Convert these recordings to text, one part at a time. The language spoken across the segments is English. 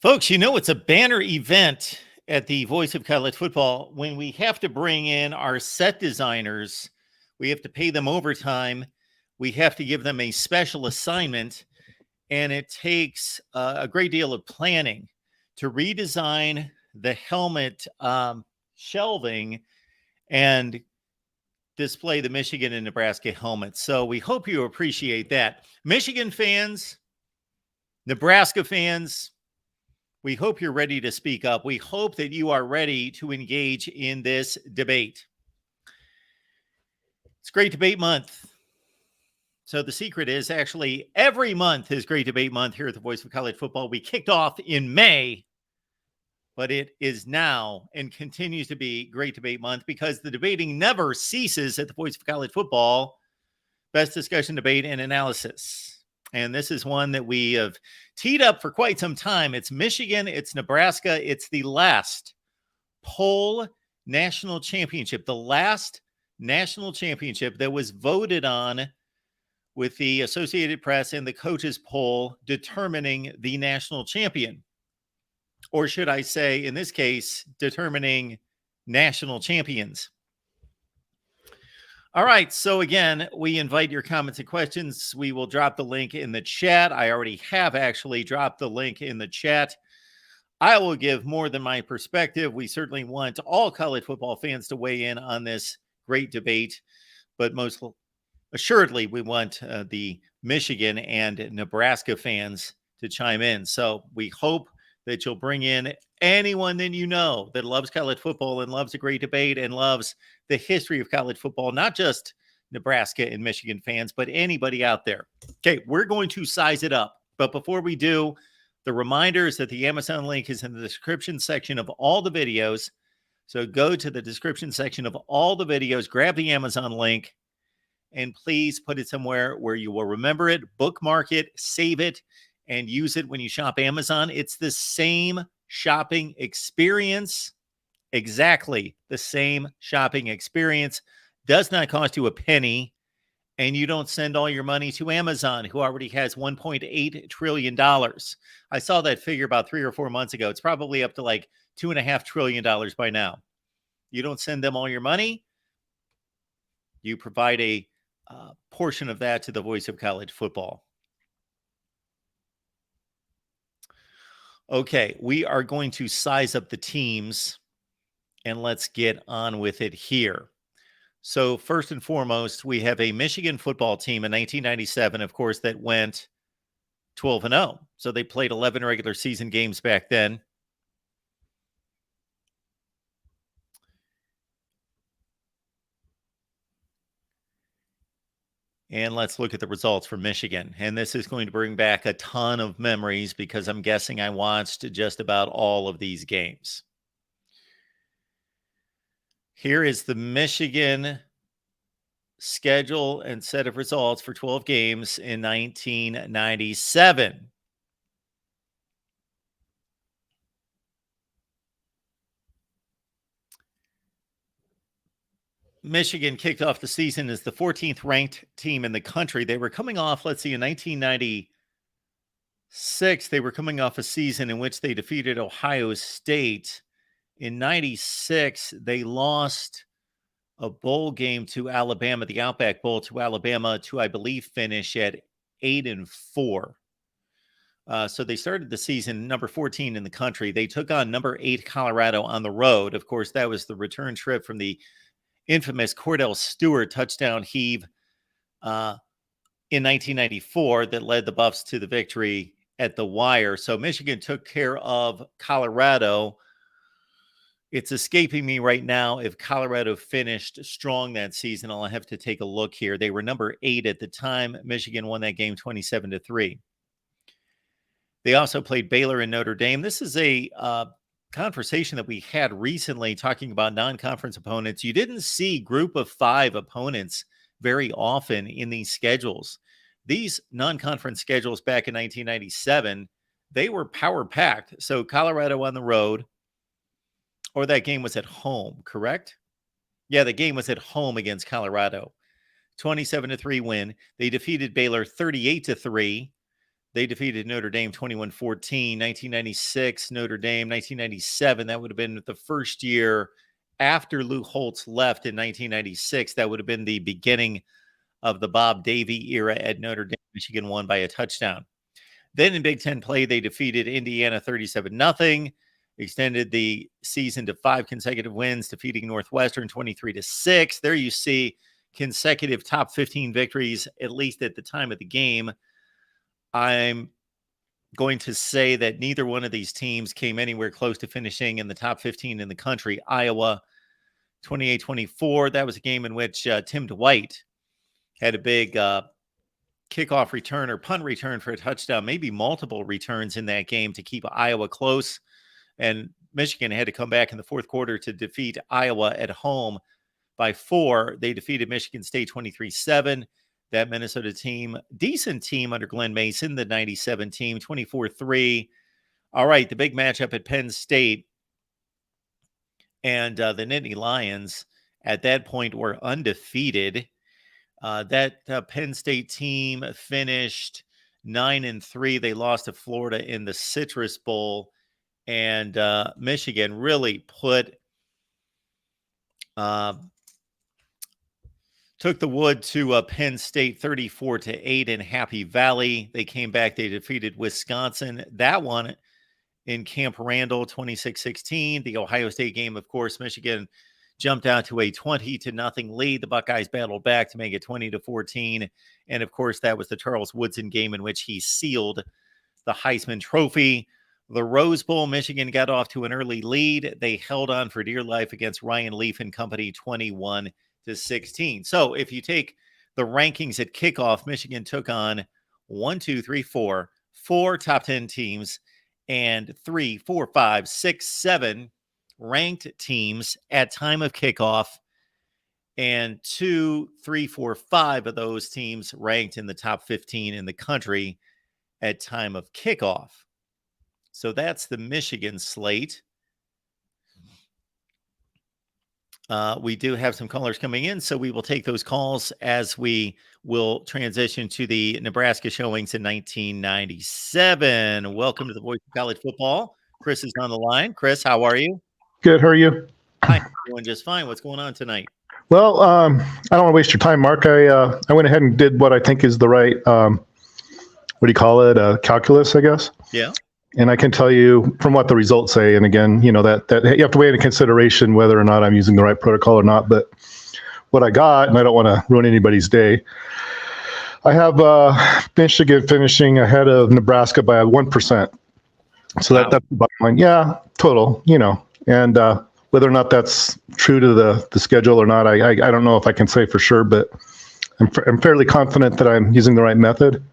Folks, it's a banner event at the Voice of College Football when we have to bring in our set designers. We have to pay them overtime. We have to give them a special assignment, and it takes a great deal of planning to redesign the helmet shelving and display the Michigan and Nebraska helmets. So we hope you appreciate that. Michigan fans, Nebraska fans, we hope you're ready to speak up. We hope that you are ready to engage in this debate. It's Great Debate Month. So the secret is actually every month is Great Debate Month here at the Voice of College Football. We kicked off in May, but it is now and continues to be Great Debate Month because the debating never ceases at the Voice of College Football. Best discussion, debate, and analysis. And this is one that we have teed up for quite some time. It's Michigan, it's Nebraska, it's the last poll national championship, the last national championship that was voted on with the Associated Press and the coaches poll determining the national champion. Or should I say, in this case, determining national champions. All right. So again, we invite your comments and questions. We will drop the link in the chat. I already have actually dropped the link in the chat. I will give more than my perspective. We certainly want all college football fans to weigh in on this great debate, but most assuredly, we want the Michigan and Nebraska fans to chime in. So we hope that you'll bring in anyone that you know that loves college football and loves a great debate and loves the history of college football, not just Nebraska and Michigan fans, but anybody out there. Okay, we're going to size it up. But before we do, the reminder is that the Amazon link is in the description section of all the videos. So go to the description section of all the videos, grab the Amazon link, and please put it somewhere where you will remember it, bookmark it, save it, and use it when you shop Amazon. It's the same shopping experience, exactly the same shopping experience. Does not cost you a penny, and you don't send all your money to Amazon, who already has $1.8 trillion. I saw that figure about 3 or 4 months ago. It's probably up to like $2.5 trillion by now. You don't send them all your money. You provide a portion of that to the Voice of College Football. Okay, we are going to size up the teams, and let's get on with it here. So first and foremost, we have a Michigan football team in 1997, of course, that went 12-0. So they played 11 regular season games back then. And let's look at the results for Michigan. And this is going to bring back a ton of memories because I'm guessing I watched just about all of these games. Here is the Michigan schedule and set of results for 12 games in 1997. Michigan kicked off the season as the 14th ranked team in the country. They were coming off, let's see, in 1996, they were coming off a season in which they defeated Ohio State. In 96, they lost a bowl game to Alabama, the Outback Bowl to Alabama, to, I believe, finish at 8-4. So they started the season number 14 in the country. They took on number 8 Colorado on the road. Of course, that was the return trip from the infamous Cordell Stewart touchdown heave in 1994 that led the Buffs to the victory at the wire. So Michigan took care of Colorado. It's escaping me right now if Colorado finished strong that season. I'll have to take a look here. They were number 8 at the time. Michigan won that game 27-3. They also played Baylor and Notre Dame. This is a conversation that we had recently talking about non-conference opponents. You didn't see group of 5 opponents very often in these schedules. These non-conference schedules back in 1997, they were power-packed. So Colorado on the road, or that game was at home, correct? Yeah, the game was at home against Colorado. 27-3 win. They defeated Baylor 38-3. They defeated Notre Dame 21-14. 1996, Notre Dame. 1997, that would have been the first year after Lou Holtz left in 1996. That would have been the beginning of the Bob Davie era at Notre Dame. Michigan won by a touchdown. Then in Big Ten play, they defeated Indiana 37-0, extended the season to 5 consecutive wins, defeating Northwestern 23-6. There you see consecutive top 15 victories, at least at the time of the game. I'm going to say that neither one of these teams came anywhere close to finishing in the top 15 in the country. Iowa 28-24. That was a game in which Tim Dwight had a big kickoff return or punt return for a touchdown, maybe multiple returns in that game to keep Iowa close. And Michigan had to come back in the fourth quarter to defeat Iowa at home by 4. They defeated Michigan State 23-7. That Minnesota team, decent team under Glenn Mason, the 97 team, 24-3. All right, the big matchup at Penn State and the Nittany Lions at that point were undefeated. That Penn State team finished 9-3. They lost to Florida in the Citrus Bowl, and Michigan really took the wood to Penn State 34-8 in Happy Valley. They came back. They defeated Wisconsin. That one in Camp Randall, 26-16. The Ohio State game, of course, Michigan jumped out to a 20-0 lead. The Buckeyes battled back to make it 20-14. And, of course, that was the Charles Woodson game in which he sealed the Heisman Trophy. The Rose Bowl, Michigan got off to an early lead. They held on for dear life against Ryan Leaf and company, 21-16. So if you take the rankings at kickoff, Michigan took on 4 top 10 teams and 3, 4, 5, 6, 7 ranked teams at time of kickoff, and 2, 3, 4, 5 of those teams ranked in the top 15 in the country at time of kickoff. So that's the Michigan slate. We do have some callers coming in, so we will take those calls as we will transition to the Nebraska showings in 1997. Welcome to the Voice of College Football. Chris is on the line. Chris, how are you? Good. How are you? Hi, doing just fine. What's going on tonight? Well, I don't want to waste your time, Mark. I went ahead and did what I think is the right, calculus, I guess. Yeah. And I can tell you from what the results say, and again, you know, that you have to weigh into consideration whether or not I'm using the right protocol or not. But what I got, and I don't want to ruin anybody's day, I have Michigan finishing ahead of Nebraska by 1%. So Wow. that's the bottom line. Yeah, total, you know. And whether or not that's true to the schedule or not, I don't know if I can say for sure, but I'm fairly confident that I'm using the right method.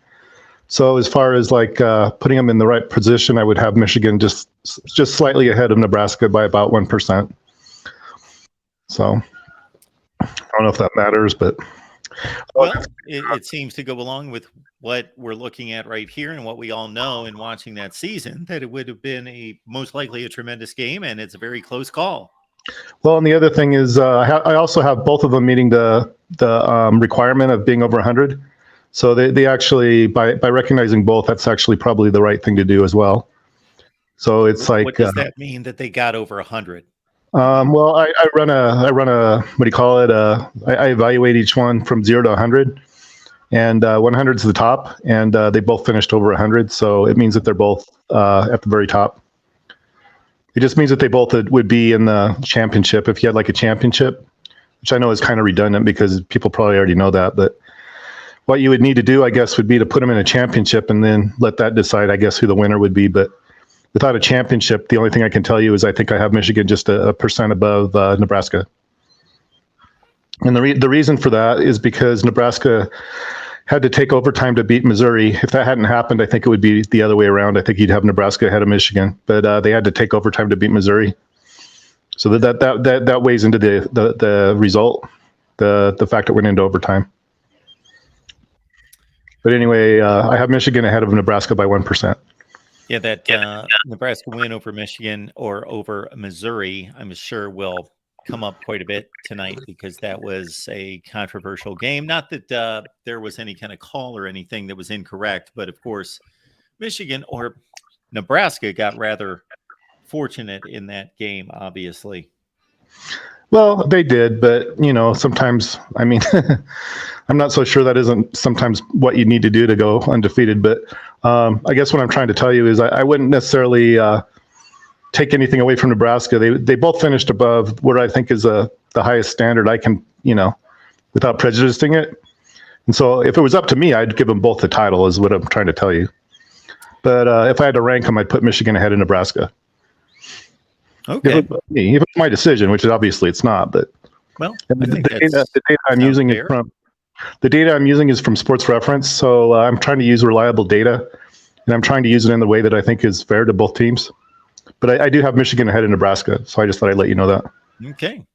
So as far as like putting them in the right position, I would have Michigan just slightly ahead of Nebraska by about 1%. So I don't know if that matters, but well, it seems to go along with what we're looking at right here and what we all know in watching that season, that it would have been most likely a tremendous game, and it's a very close call. Well, and the other thing is I also have both of them meeting the requirement of being over 100. So they actually, by recognizing both, that's actually probably the right thing to do as well. So it's like, what does that mean that they got over 100? Well, I run a I evaluate each one from 0 to 100, and 100 is the top, and they both finished over 100. So it means that they're both at the very top. It just means that they both would be in the championship if you had like a championship, which I know is kind of redundant because people probably already know that, but what you would need to do, I guess, would be to put them in a championship and then let that decide, I guess, who the winner would be. But without a championship, the only thing I can tell you is I think I have Michigan just a percent above Nebraska. And the reason for that is because Nebraska had to take overtime to beat Missouri. If that hadn't happened, I think it would be the other way around. I think you'd have Nebraska ahead of Michigan, but they had to take overtime to beat Missouri. So that weighs into the result, the fact it went into overtime. But anyway, I have Michigan ahead of Nebraska by 1%. Yeah, that Nebraska win over Michigan or over Missouri, I'm sure will come up quite a bit tonight because that was a controversial game. Not that there was any kind of call or anything that was incorrect, but of course, Michigan or Nebraska got rather fortunate in that game, obviously. Well, they did, but sometimes, I mean, I'm not so sure that isn't sometimes what you need to do to go undefeated. But I guess what I'm trying to tell you is I wouldn't necessarily take anything away from Nebraska. They both finished above what I think is the highest standard I can, without prejudicing it. And so if it was up to me, I'd give them both the title, is what I'm trying to tell you. But if I had to rank them, I'd put Michigan ahead of Nebraska. Okay. If it's my decision, which obviously it's not, but well, the data I'm using is from Sports Reference, so I'm trying to use reliable data, and I'm trying to use it in the way that I think is fair to both teams. But I do have Michigan ahead of Nebraska, so I just thought I'd let you know that. Okay.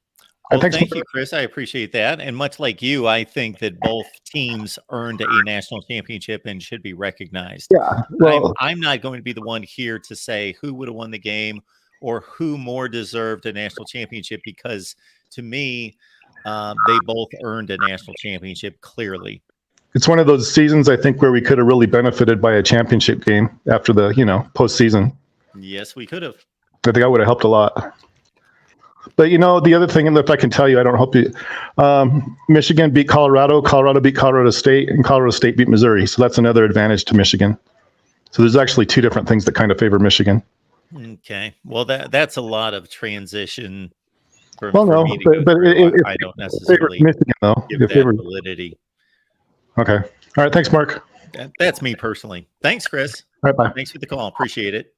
Well, thank you, Chris. I appreciate that. And much like you, I think that both teams earned a national championship and should be recognized. Yeah. Well, I'm not going to be the one here to say who would have won the game or who more deserved a national championship, because to me, they both earned a national championship clearly. It's one of those seasons, I think, where we could have really benefited by a championship game after the, postseason. Yes, we could have. I think that would have helped a lot. But, the other thing, and if I can tell you, I don't hope you, Michigan beat Colorado, Colorado beat Colorado State, and Colorado State beat Missouri. So that's another advantage to Michigan. So there's actually two different things that kind of favor Michigan. Okay. Well, that's a lot of transition. I don't necessarily Michigan, though. give that validity. Okay. All right. Thanks, Mark. That's me personally. Thanks, Chris. All right, bye. Thanks for the call. Appreciate it.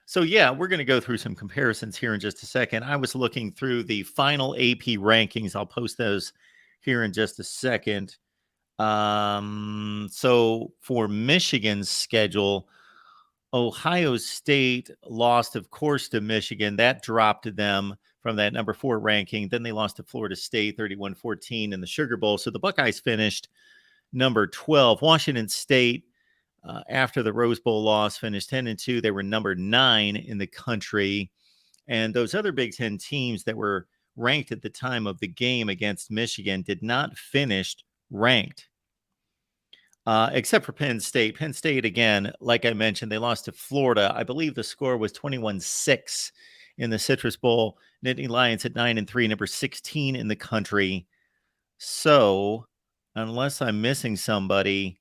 So, yeah, we're going to go through some comparisons here in just a second. I was looking through the final AP rankings. I'll post those here in just a second. So for Michigan's schedule, Ohio State lost, of course, to Michigan. That dropped them from that number 4 ranking. Then they lost to Florida State 31-14 in the Sugar Bowl. So the Buckeyes finished number 12. Washington State, after the Rose Bowl loss, finished 10-2. They were number 9 in the country. And those other Big Ten teams that were ranked at the time of the game against Michigan did not finish ranked. Except for Penn State. Penn State, again, like I mentioned, they lost to Florida. I believe the score was 21-6 in the Citrus Bowl. Nittany Lions at 9-3, number 16 in the country. So, unless I'm missing somebody,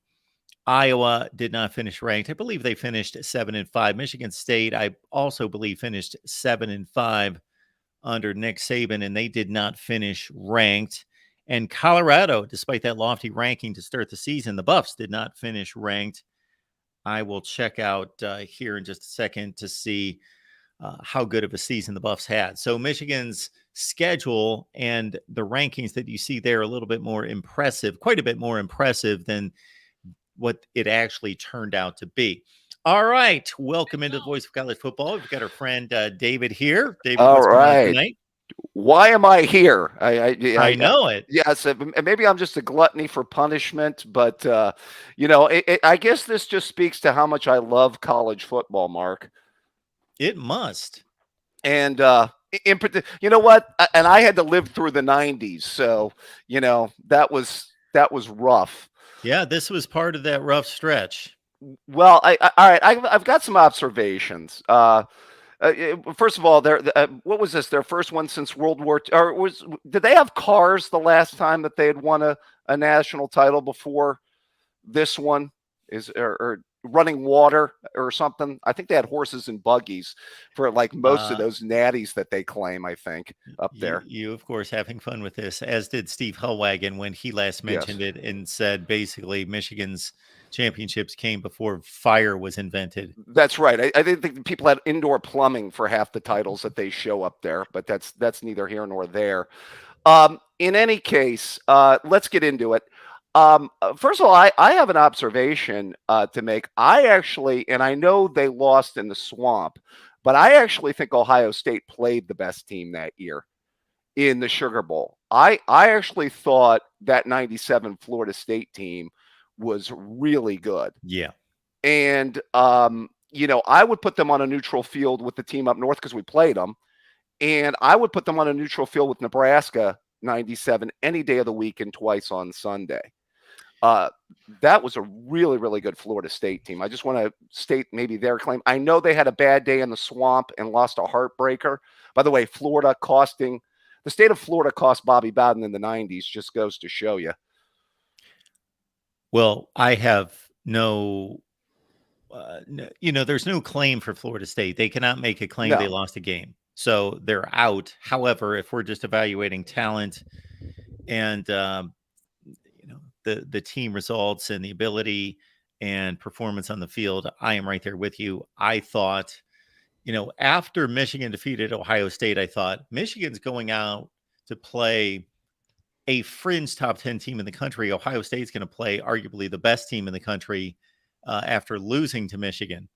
Iowa did not finish ranked. I believe they finished 7-5. Michigan State, I also believe, finished 7-5 under Nick Saban, and they did not finish ranked. And Colorado, despite that lofty ranking to start the season, the Buffs did not finish ranked. I will check out here in just a second to see how good of a season the Buffs had. So Michigan's schedule and the rankings that you see there are a little bit more impressive, quite a bit more impressive than what it actually turned out to be. All right. Welcome into the Voice of College Football. We've got our friend David here. David, what's going on tonight? Why am I here? I know it. Yes, maybe I'm just a gluttony for punishment, but I guess this just speaks to how much I love college football, Mark. It must. And you know what? And I had to live through the 90s, so that was rough. Yeah, this was part of that rough stretch. Well, all right. I've got some observations. First of all, what was this? Their first one since World War II? Or did they have cars the last time that they had won a national title before this one? Or running water or something? I think they had horses and buggies for like most of those natties that they claim, I think, up there. You, of course, having fun with this, as did Steve Hellwagon when he last mentioned it and said basically Michigan's championships came before fire was invented. That's right. I didn't think people had indoor plumbing for half the titles that they show up there, but that's neither here nor there. In any case, let's get into it. First of all, I have an observation to make. I actually, and I know they lost in the swamp, but I actually think Ohio State played the best team that year in the Sugar Bowl. I actually thought that 97 Florida State team was really good. Yeah. And, I would put them on a neutral field with the team up north because we played them. And I would put them on a neutral field with Nebraska 97 any day of the week and twice on Sunday. That was a really, really good Florida State team. I just want to state maybe their claim. I know they had a bad day in the swamp and lost a heartbreaker. By the way, the state of Florida cost Bobby Bowden in the 90s, just goes to show you. Well, I have there's no claim for Florida State. They cannot make a claim they No. lost a game. So they're out. However, if we're just evaluating talent and, the team results and the ability and performance on the field, I am right there with you. I thought, after Michigan defeated Ohio State, I thought Michigan's going out to play a fringe top 10 team in the country. Ohio State's going to play arguably the best team in the country after losing to Michigan.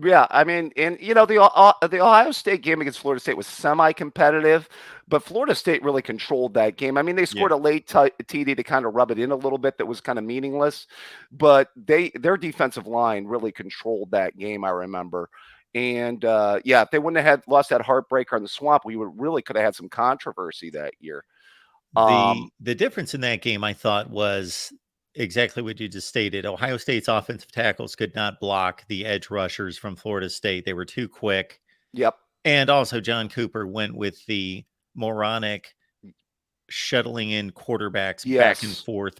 Yeah, I mean, and the Ohio State game against Florida State was semi-competitive, but Florida State really controlled that game. I mean, they scored a late TD to kind of rub it in a little bit that was kind of meaningless, but their defensive line really controlled that game, I remember. And if they wouldn't have lost that heartbreaker in the swamp, we could have had some controversy that year. The difference in that game, I thought, was exactly what you just stated. Ohio State's offensive tackles could not block the edge rushers from Florida State. They were too quick. Yep. And also John Cooper went with the moronic shuttling in quarterbacks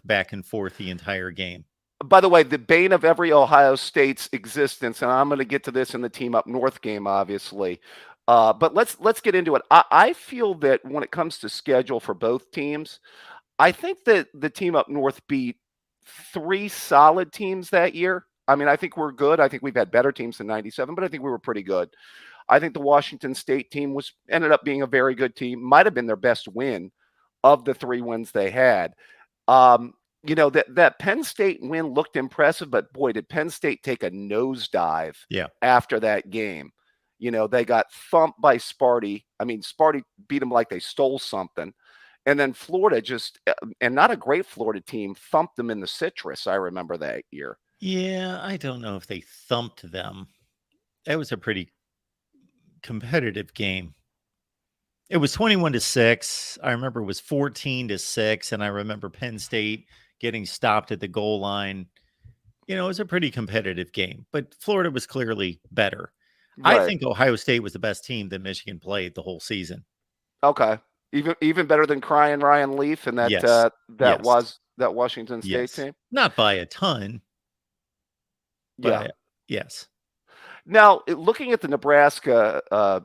back and forth the entire game. By the way, the bane of every Ohio State's existence, and I'm going to get to this in the team up north game, obviously. But let's get into it. I feel that when it comes to schedule for both teams, I think that the team up north beat 3 solid teams that year. I mean, I think we're good. I think we've had better teams than 97, but I think we were pretty good. I think the Washington State team ended up being a very good team. Might have been their best win of the 3 wins they had. That Penn State win looked impressive, but boy, did Penn State take a nosedive after that game. They got thumped by Sparty. I mean, Sparty beat them like they stole something. And then Florida and not a great Florida team, thumped them in the citrus. I remember that year. Yeah, I don't know if they thumped them. That was a pretty competitive game. It was 21-6. I remember it was 14-6. And I remember Penn State getting stopped at the goal line. It was a pretty competitive game, but Florida was clearly better. Right. I think Ohio State was the best team that Michigan played the whole season. Okay. Even better than crying Ryan Leaf and that Washington State team? Not by a ton. But yes. Now, looking at the Nebraska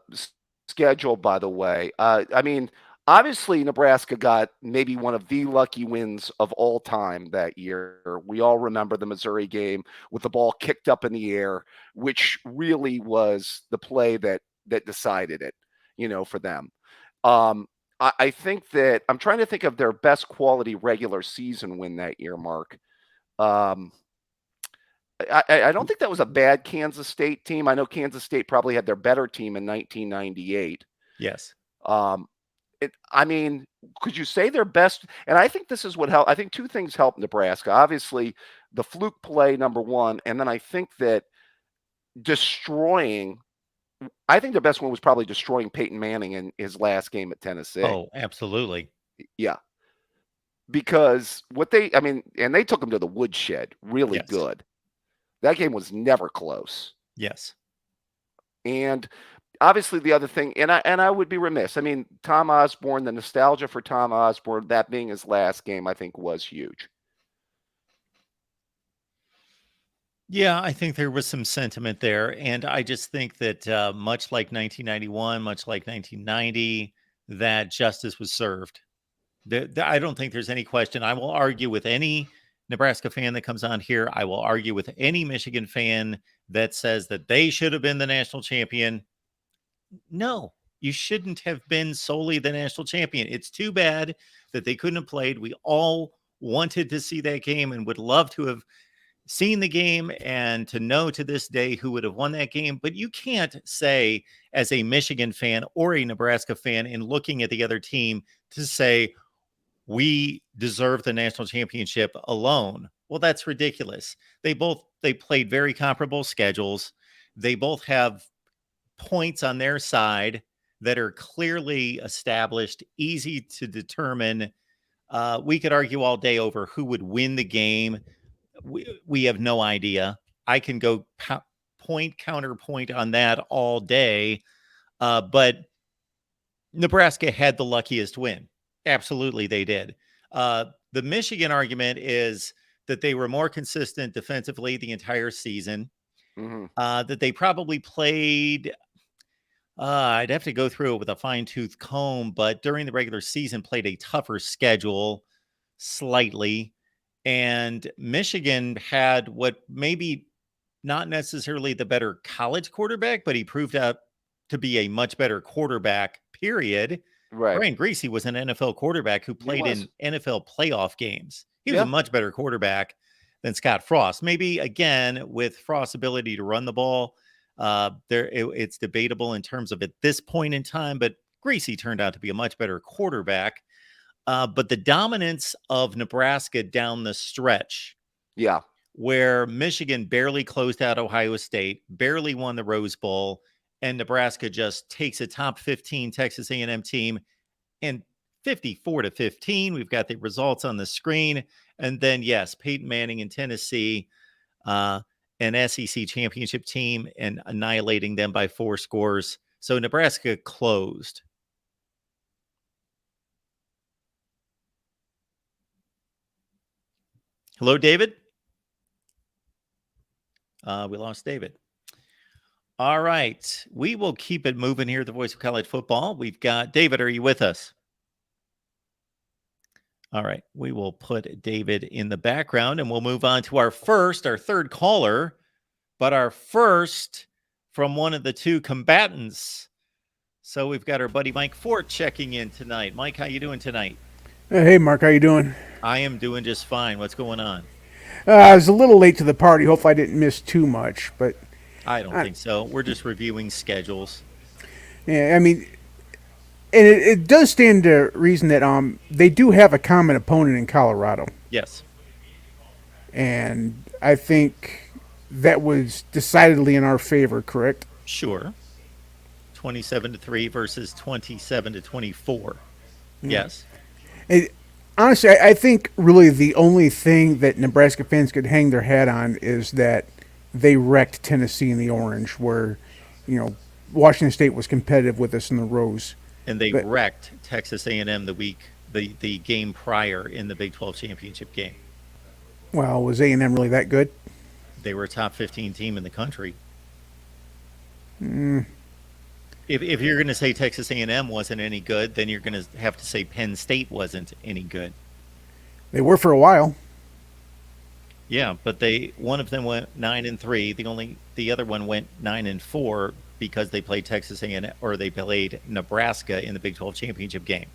schedule, by the way, I mean, obviously Nebraska got maybe one of the lucky wins of all time that year. We all remember the Missouri game with the ball kicked up in the air, which really was the play that decided it, for them. I think that I'm trying to think of their best quality regular season win that year, Mark. I don't think that was a bad Kansas State team. I know Kansas State probably had their better team in 1998. Yes. I mean, could you say their best? And I think this is what helped. I think 2 things helped Nebraska. Obviously, the fluke play, number 1. And then I think that I think the best one was probably destroying Peyton Manning in his last game at Tennessee. Oh, absolutely. Yeah. Because and they took him to the woodshed really good. That game was never close. Yes. And obviously the other thing, and I would be remiss. I mean, Tom Osborne, the nostalgia for Tom Osborne, that being his last game, I think was huge. Yeah, I think there was some sentiment there. And I just think that much like 1991, much like 1990, that justice was served. I don't think there's any question. I will argue with any Nebraska fan that comes on here. I will argue with any Michigan fan that says that they should have been the national champion. No, you shouldn't have been solely the national champion. It's too bad that they couldn't have played. We all wanted to see that game and would love to have seen the game and to know to this day who would have won that game. But you can't say as a Michigan fan or a Nebraska fan in looking at the other team to say we deserve the national championship alone. Well, that's ridiculous. They played very comparable schedules. They both have points on their side that are clearly established, easy to determine We could argue all day over who would win the game. We have no idea. I can go point counterpoint on that all day, but Nebraska had the luckiest win. Absolutely, they did. The Michigan argument is that they were more consistent defensively the entire season. That they probably played. I'd have to go through it with a fine tooth comb, but during the regular season, played a tougher schedule slightly. And Michigan had what maybe not necessarily the better college quarterback, but he proved out to be a much better quarterback, period. Right. Brian Griese was an NFL quarterback who played in NFL playoff games. He was a much better quarterback than Scott Frost. Maybe, again, with Frost's ability to run the ball, it's debatable in terms of at this point in time, but Griese turned out to be a much better quarterback. But the dominance of Nebraska down the stretch, where Michigan barely closed out Ohio State, barely won the Rose Bowl, and Nebraska just takes a top 15 Texas A&M team and 54-15. We've got the results on the screen. And then, yes, Peyton Manning in Tennessee, an SEC championship team, and annihilating them by 4 scores. So Nebraska closed. Hello, David. We lost David. All right. We will keep it moving here at the Voice of College Football. We've got David. Are you with us? All right. We will put David in the background and we'll move on to our third caller, but our first from one of the two combatants. So we've got our buddy Mike Fort checking in tonight. Mike, how you doing tonight? Hey, Mark. How you doing? I am doing just fine. What's going on? I was a little late to the party. Hopefully I didn't miss too much, but I don't think so. We're just reviewing schedules. Yeah, I mean, and it does stand to reason that they do have a common opponent in Colorado. Yes. And I think that was decidedly in our favor, correct? Sure. 27-3 versus 27-24. Yes. Honestly, I think really the only thing that Nebraska fans could hang their hat on is that they wrecked Tennessee in the Orange, where, Washington State was competitive with us in the Rose. And they wrecked Texas A&M the game prior in the Big 12 championship game. Well, was A&M really that good? They were a top 15 team in the country. If you're going to say Texas A&M wasn't any good, then you're going to have to say Penn State wasn't any good. They were for a while. Yeah, but one of them went 9-3. The other one went 9-4 because they played Texas A&M or they played Nebraska in the Big 12 championship game.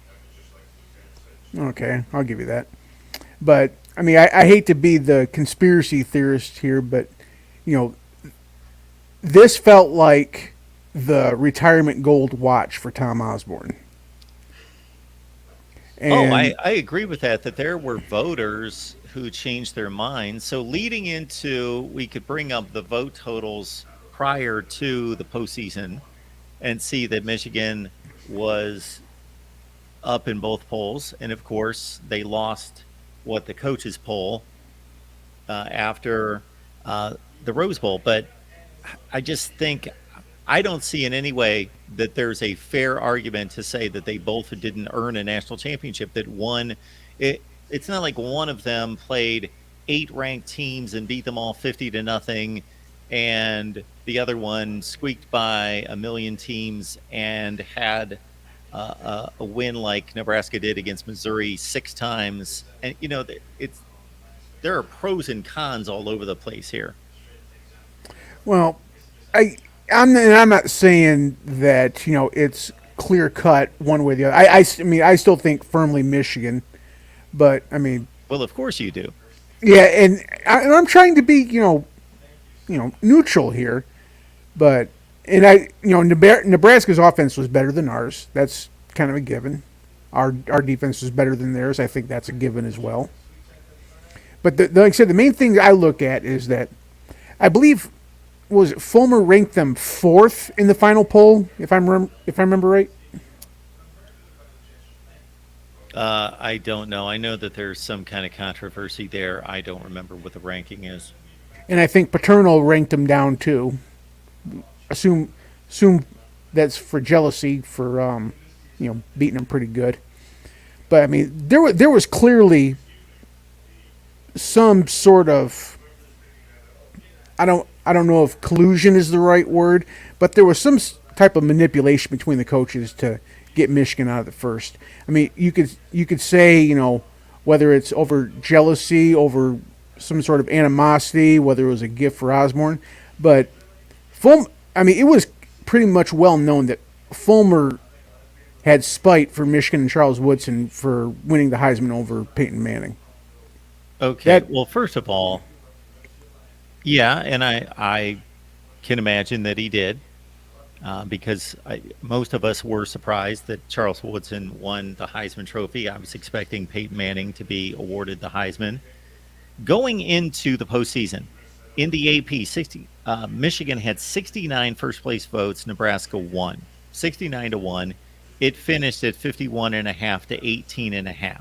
Okay, I'll give you that. But I mean, I hate to be the conspiracy theorist here, but this felt like the retirement gold watch for Tom Osborne. And I agree with that there were voters who changed their minds. So leading into, we could bring up the vote totals prior to the postseason and see that Michigan was up in both polls. And of course, they lost the coaches poll after the Rose Bowl. But I just think I don't see in any way that there's a fair argument to say that they both didn't earn a national championship. That it's not like one of them played 8 ranked teams and beat them all 50-0, and the other one squeaked by a million teams and had a win like Nebraska did against Missouri 6 times. And there are pros and cons all over the place here. Well, I'm not saying that it's clear cut one way or the other. I mean I still think firmly Michigan, but I mean, well, of course you do. Yeah, and I'm trying to be neutral here, but Nebraska's offense was better than ours. That's kind of a given. Our defense was better than theirs. I think that's a given as well. But like I said, the main thing I look at is that I believe. Was it Fulmer ranked them 4th in the final poll, if I remember right? I don't know. I know that there's some kind of controversy there. I don't remember what the ranking is. And I think Paternal ranked him down too. Assume that's for jealousy for beating him pretty good. But I mean, there was clearly some sort of I don't know if collusion is the right word, but there was some type of manipulation between the coaches to get Michigan out of the first. I mean, you could say whether it's over jealousy, over some sort of animosity, whether it was a gift for Osborne, but it was pretty much well known that Fulmer had spite for Michigan and Charles Woodson for winning the Heisman over Peyton Manning. Okay. Well, first of all, yeah, and I can imagine that he did, because most of us were surprised that Charles Woodson won the Heisman Trophy. I was expecting Peyton Manning to be awarded the Heisman. Going into the postseason, in the AP, Michigan had 69 first-place votes. Nebraska won 69-1. It finished at 51.5 to 18.5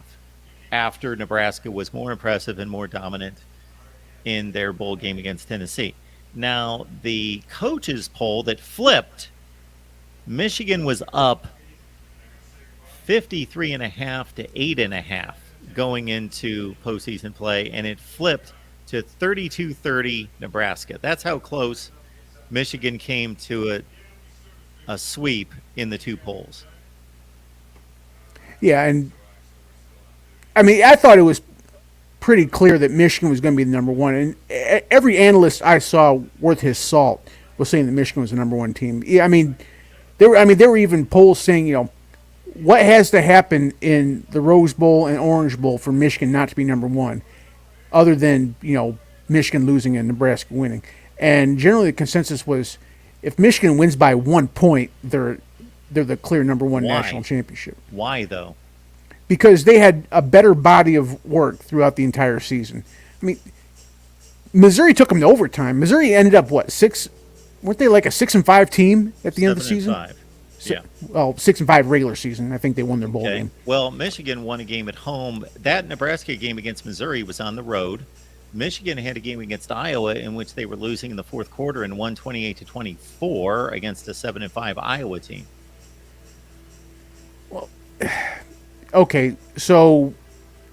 after Nebraska was more impressive and more dominant in their bowl game against Tennessee. Now, the coaches poll that flipped, Michigan was up 53.5 to 8.5 going into postseason play, and it flipped to 32-30 Nebraska. That's how close Michigan came to a sweep in the two polls. Yeah, and I mean, I thought it was pretty clear that Michigan was going to be the number one, and every analyst I saw worth his salt was saying that Michigan was the number one team. Yeah, I mean, there were even polls saying, what has to happen in the Rose Bowl and Orange Bowl for Michigan not to be number one, other than Michigan losing and Nebraska winning. And generally, the consensus was, if Michigan wins by 1 point, they're the clear number one national championship. Why though? Because they had a better body of work throughout the entire season. I mean, Missouri took them to overtime. Missouri ended up six? Weren't they like a 6-5 team at the end of the season? 7-5. Yeah. Well, 6-5 regular season. I think they won their bowl game. Well, Michigan won a game at home. That Nebraska game against Missouri was on the road. Michigan had a game against Iowa in which they were losing in the fourth quarter and won 28-24 against a 7-5 Iowa team. Well, okay, so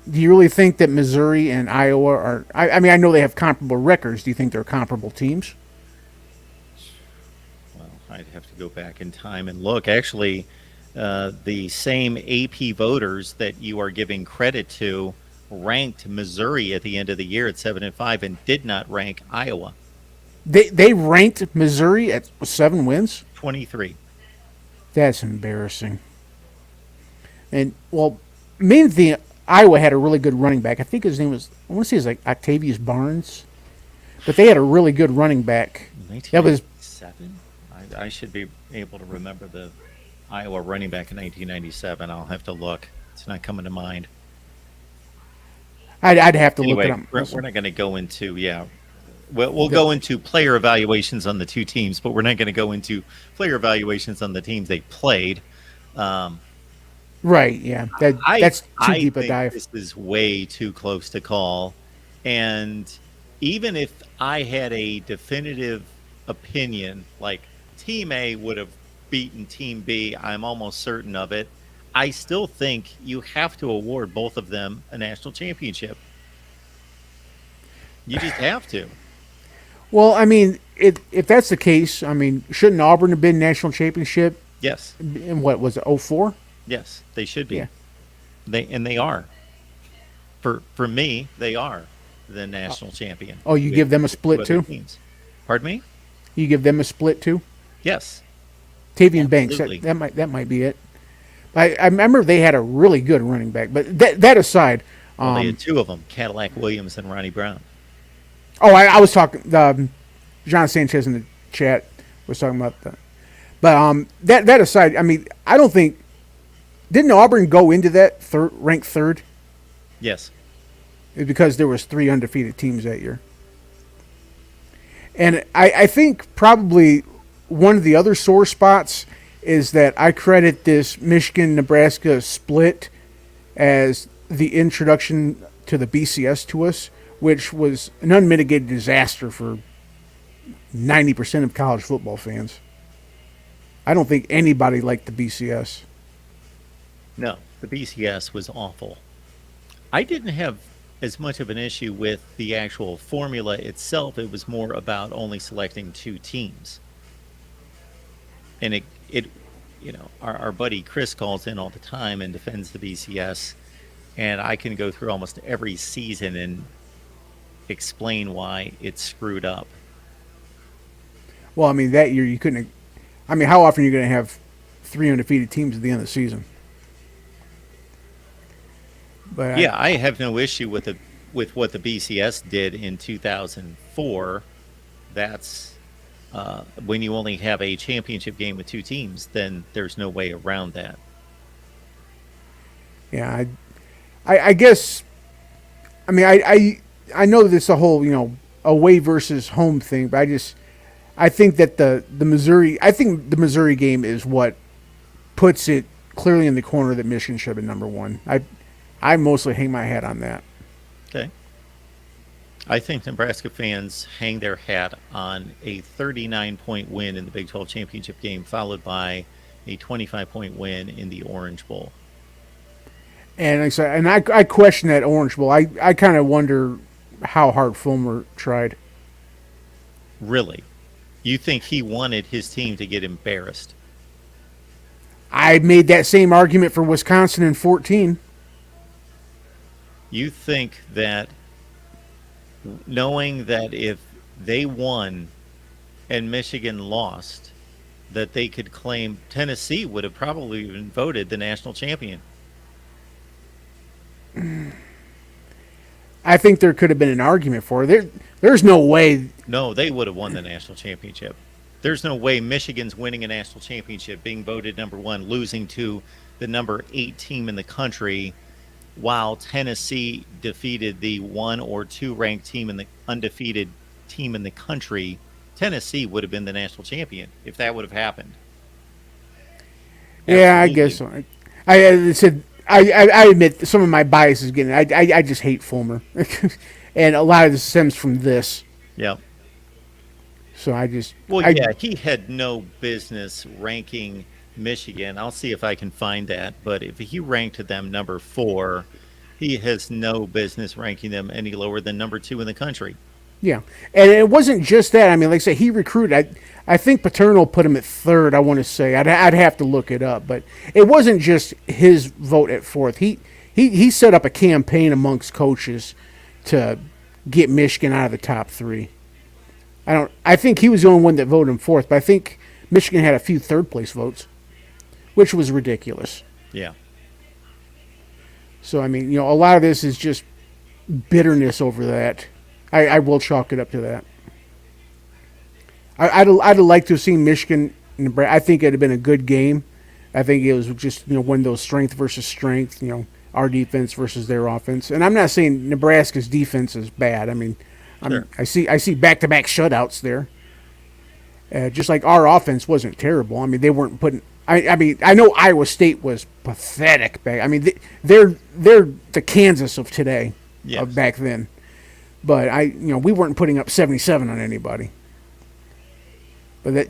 do you really think that Missouri and Iowa are? I mean, I know they have comparable records. Do you think they're comparable teams? Well, I'd have to go back in time and look. Actually, the same AP voters that you are giving credit to ranked Missouri at the end of the year at 7-5 and did not rank Iowa. They ranked Missouri at 7 wins? 23. That's embarrassing. And, well, main thing, Iowa had a really good running back. I think his name was, I want to say it was like Octavius Barnes. But they had a really good running back. 1997? I should be able to remember the Iowa running back in 1997. I'll have to look. It's not coming to mind. I'd have to look Anyway, it up. we're not going to go into, we'll go into player evaluations on the two teams, but we're not going to go into player evaluations on the teams they played. Right, yeah. That's too deep a dive. This is way too close to call. And even if I had a definitive opinion, like Team A would have beaten Team B, I'm almost certain of it, I still think you have to award both of them a national championship. You just have to. Well, I mean, if that's the case, I mean, shouldn't Auburn have been national championship? Yes. In what was it, 04? Yes, they should be. Yeah. They are. For me, they are the national champion. Oh, you give them a split too? Teams. Pardon me? You give them a split too? Yes. Tavian Banks, that might be it. I remember they had a really good running back, but that aside, They had two of them, Cadillac Williams and Ronnie Brown. Oh, I was talking. John Sanchez in the chat was talking about that. But that aside, I mean, I don't think didn't Auburn go into that ranked third? Yes. Because there was 3 undefeated teams that year. And I think probably one of the other sore spots is that I credit this Michigan-Nebraska split as the introduction to the BCS to us, which was an unmitigated disaster for 90% of college football fans. I don't think anybody liked the BCS. No, the BCS was awful. I didn't have as much of an issue with the actual formula itself. It was more about only selecting 2 teams. And our buddy Chris calls in all the time and defends the BCS. And I can go through almost every season and explain why it's screwed up. Well, I mean, that year you couldn't. I mean, how often are you going to have 3 undefeated teams at the end of the season? But yeah, I have no issue with what the BCS did in 2004. That's when you only have a championship game with 2 teams, then there's no way around that. Yeah, I guess. I mean, I know that it's a whole away versus home thing, but I think that the Missouri game is what puts it clearly in the corner that Michigan should have been number 1. I mostly hang my hat on that. Okay. I think Nebraska fans hang their hat on a 39-point win in the Big 12 championship game, followed by a 25-point win in the Orange Bowl. And like I said, and I question that Orange Bowl. I kind of wonder how hard Fulmer tried. Really? You think he wanted his team to get embarrassed? I made that same argument for Wisconsin in 14. You think that knowing that if they won and Michigan lost, that they could claim Tennessee would have probably been voted the national champion? I think there could have been an argument for it. There's no way. No, they would have won the national championship. There's no way Michigan's winning a national championship, being voted number 1, losing to the number 8 team in the country, while Tennessee defeated the 1 or 2 ranked team in the undefeated team in the country. Tennessee would have been the national champion if that would have happened. Yeah, I guess so. I said I admit some of my bias is getting. I just hate Fulmer, and a lot of this stems from this. Yeah. So I just. Yeah, he had no business ranking Michigan. I'll see if I can find that. But if he ranked them number 4, he has no business ranking them any lower than number 2 in the country. Yeah, and it wasn't just that. I mean, like I said, he recruited. I think Paternal put him at 3rd. I want to say I'd have to look it up, but it wasn't just his vote at 4th. He set up a campaign amongst coaches to get Michigan out of the top 3. I think he was the only one that voted him 4th, but I think Michigan had a few 3rd place votes, which was ridiculous. Yeah. So I mean, a lot of this is just bitterness over that. I will chalk it up to that. I'd have liked to have seen Michigan. I think it'd have been a good game. I think it was just one of those strength versus strength. Our defense versus their offense. And I'm not saying Nebraska's defense is bad. I mean, Sure. I see back-to-back shutouts there. Just like our offense wasn't terrible. I mean, they weren't putting. I mean, I know Iowa State was pathetic back. I mean, they're the Kansas of today. Yes. Of back then. But we weren't putting up 77 on anybody. But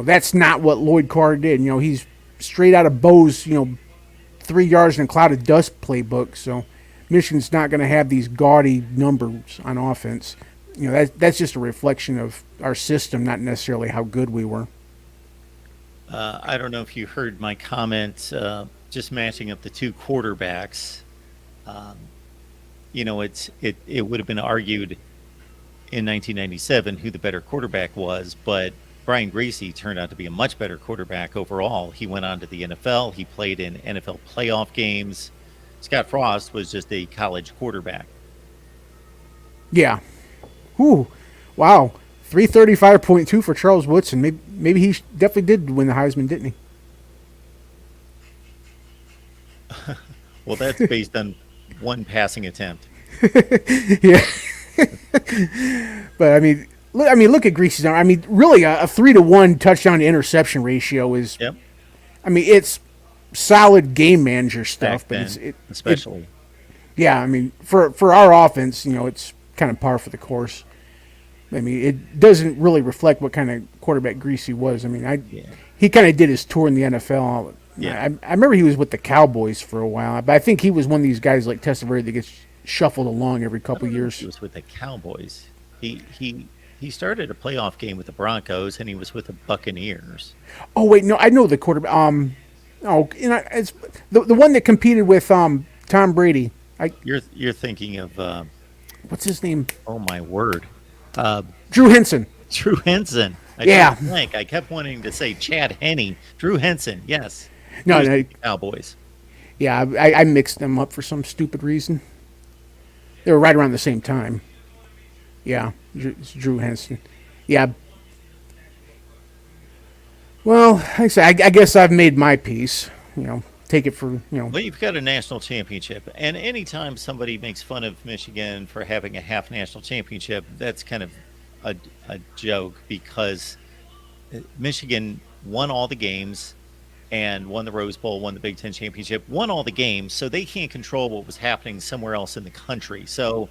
that's not what Lloyd Carr did. He's straight out of Bo's 3 yards in a cloud of dust playbook. So Michigan's not going to have these gaudy numbers on offense. That's just a reflection of our system, not necessarily how good we were. I don't know if you heard my comment, just matching up the 2 quarterbacks. It would have been argued in 1997 who the better quarterback was, but Brian Greasy turned out to be a much better quarterback overall. He went on to the NFL. He played in NFL playoff games. Scott Frost was just a college quarterback. Yeah. Ooh, wow. 335.2 for Charles Woodson. Maybe he definitely did win the Heisman, didn't he? Well, that's based on 1 passing attempt. Yeah. But I mean, look at Greasy's number. I mean, really, a 3-to-1 touchdown to interception ratio is. Yep. I mean, it's solid game manager stuff, Back but then, especially. yeah, I mean, for our offense, it's kind of par for the course. I mean, it doesn't really reflect what kind of quarterback Greasy was. I mean, he kind of did his tour in the NFL. Yeah. I remember he was with the Cowboys for a while, but I think he was one of these guys like Testaverde that gets shuffled along every couple years. He was with the Cowboys. He started a playoff game with the Broncos, and he was with the Buccaneers. Oh wait, no, I know the quarterback. It's the one that competed with Tom Brady. You're thinking of What's his name? oh my word, Drew Henson. Drew Henson. I kept wanting to say Chad Henne. Drew Henson. Yes. No, He was no, with the Cowboys. yeah, I mixed them up for some stupid reason. They were right around the same time. Yeah, it's Drew Henson. Yeah. Well, like I say, I guess I've made my piece. Take it for. Well, you've got a national championship, and anytime somebody makes fun of Michigan for having a half national championship, that's kind of a joke, because Michigan won all the games and won the Rose Bowl, won the Big Ten championship, won all the games, so they can't control what was happening somewhere else in the country. So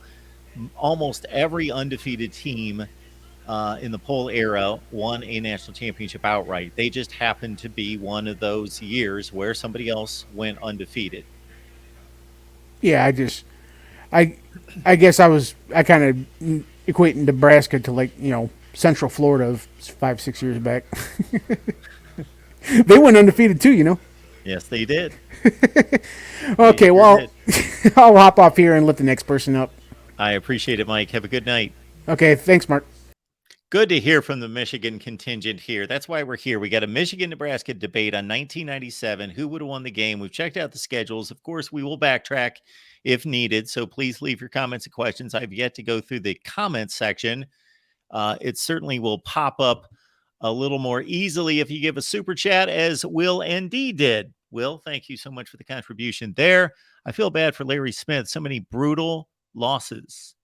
almost every undefeated team in the poll era won a national championship outright. They just happened to be one of those years where somebody else went undefeated. Yeah, I guess I kind of equating Nebraska to like Central Florida of 5-6 years back. They went undefeated too. Yes, they did. Okay, well, I'll hop off here and let the next person up. I appreciate it, Mike. Have a good night. Okay, thanks, Mark. Good to hear from the Michigan contingent here. That's why we're here. We got a Michigan-Nebraska debate on 1997. Who would have won the game? We've checked out the schedules. Of course, we will backtrack if needed, so please leave your comments and questions. I've yet to go through the comments section. It certainly will pop up a little more easily if you give a super chat, as Will ND did. Will, thank you so much for the contribution there. I feel bad for Larry Smith. So many brutal losses.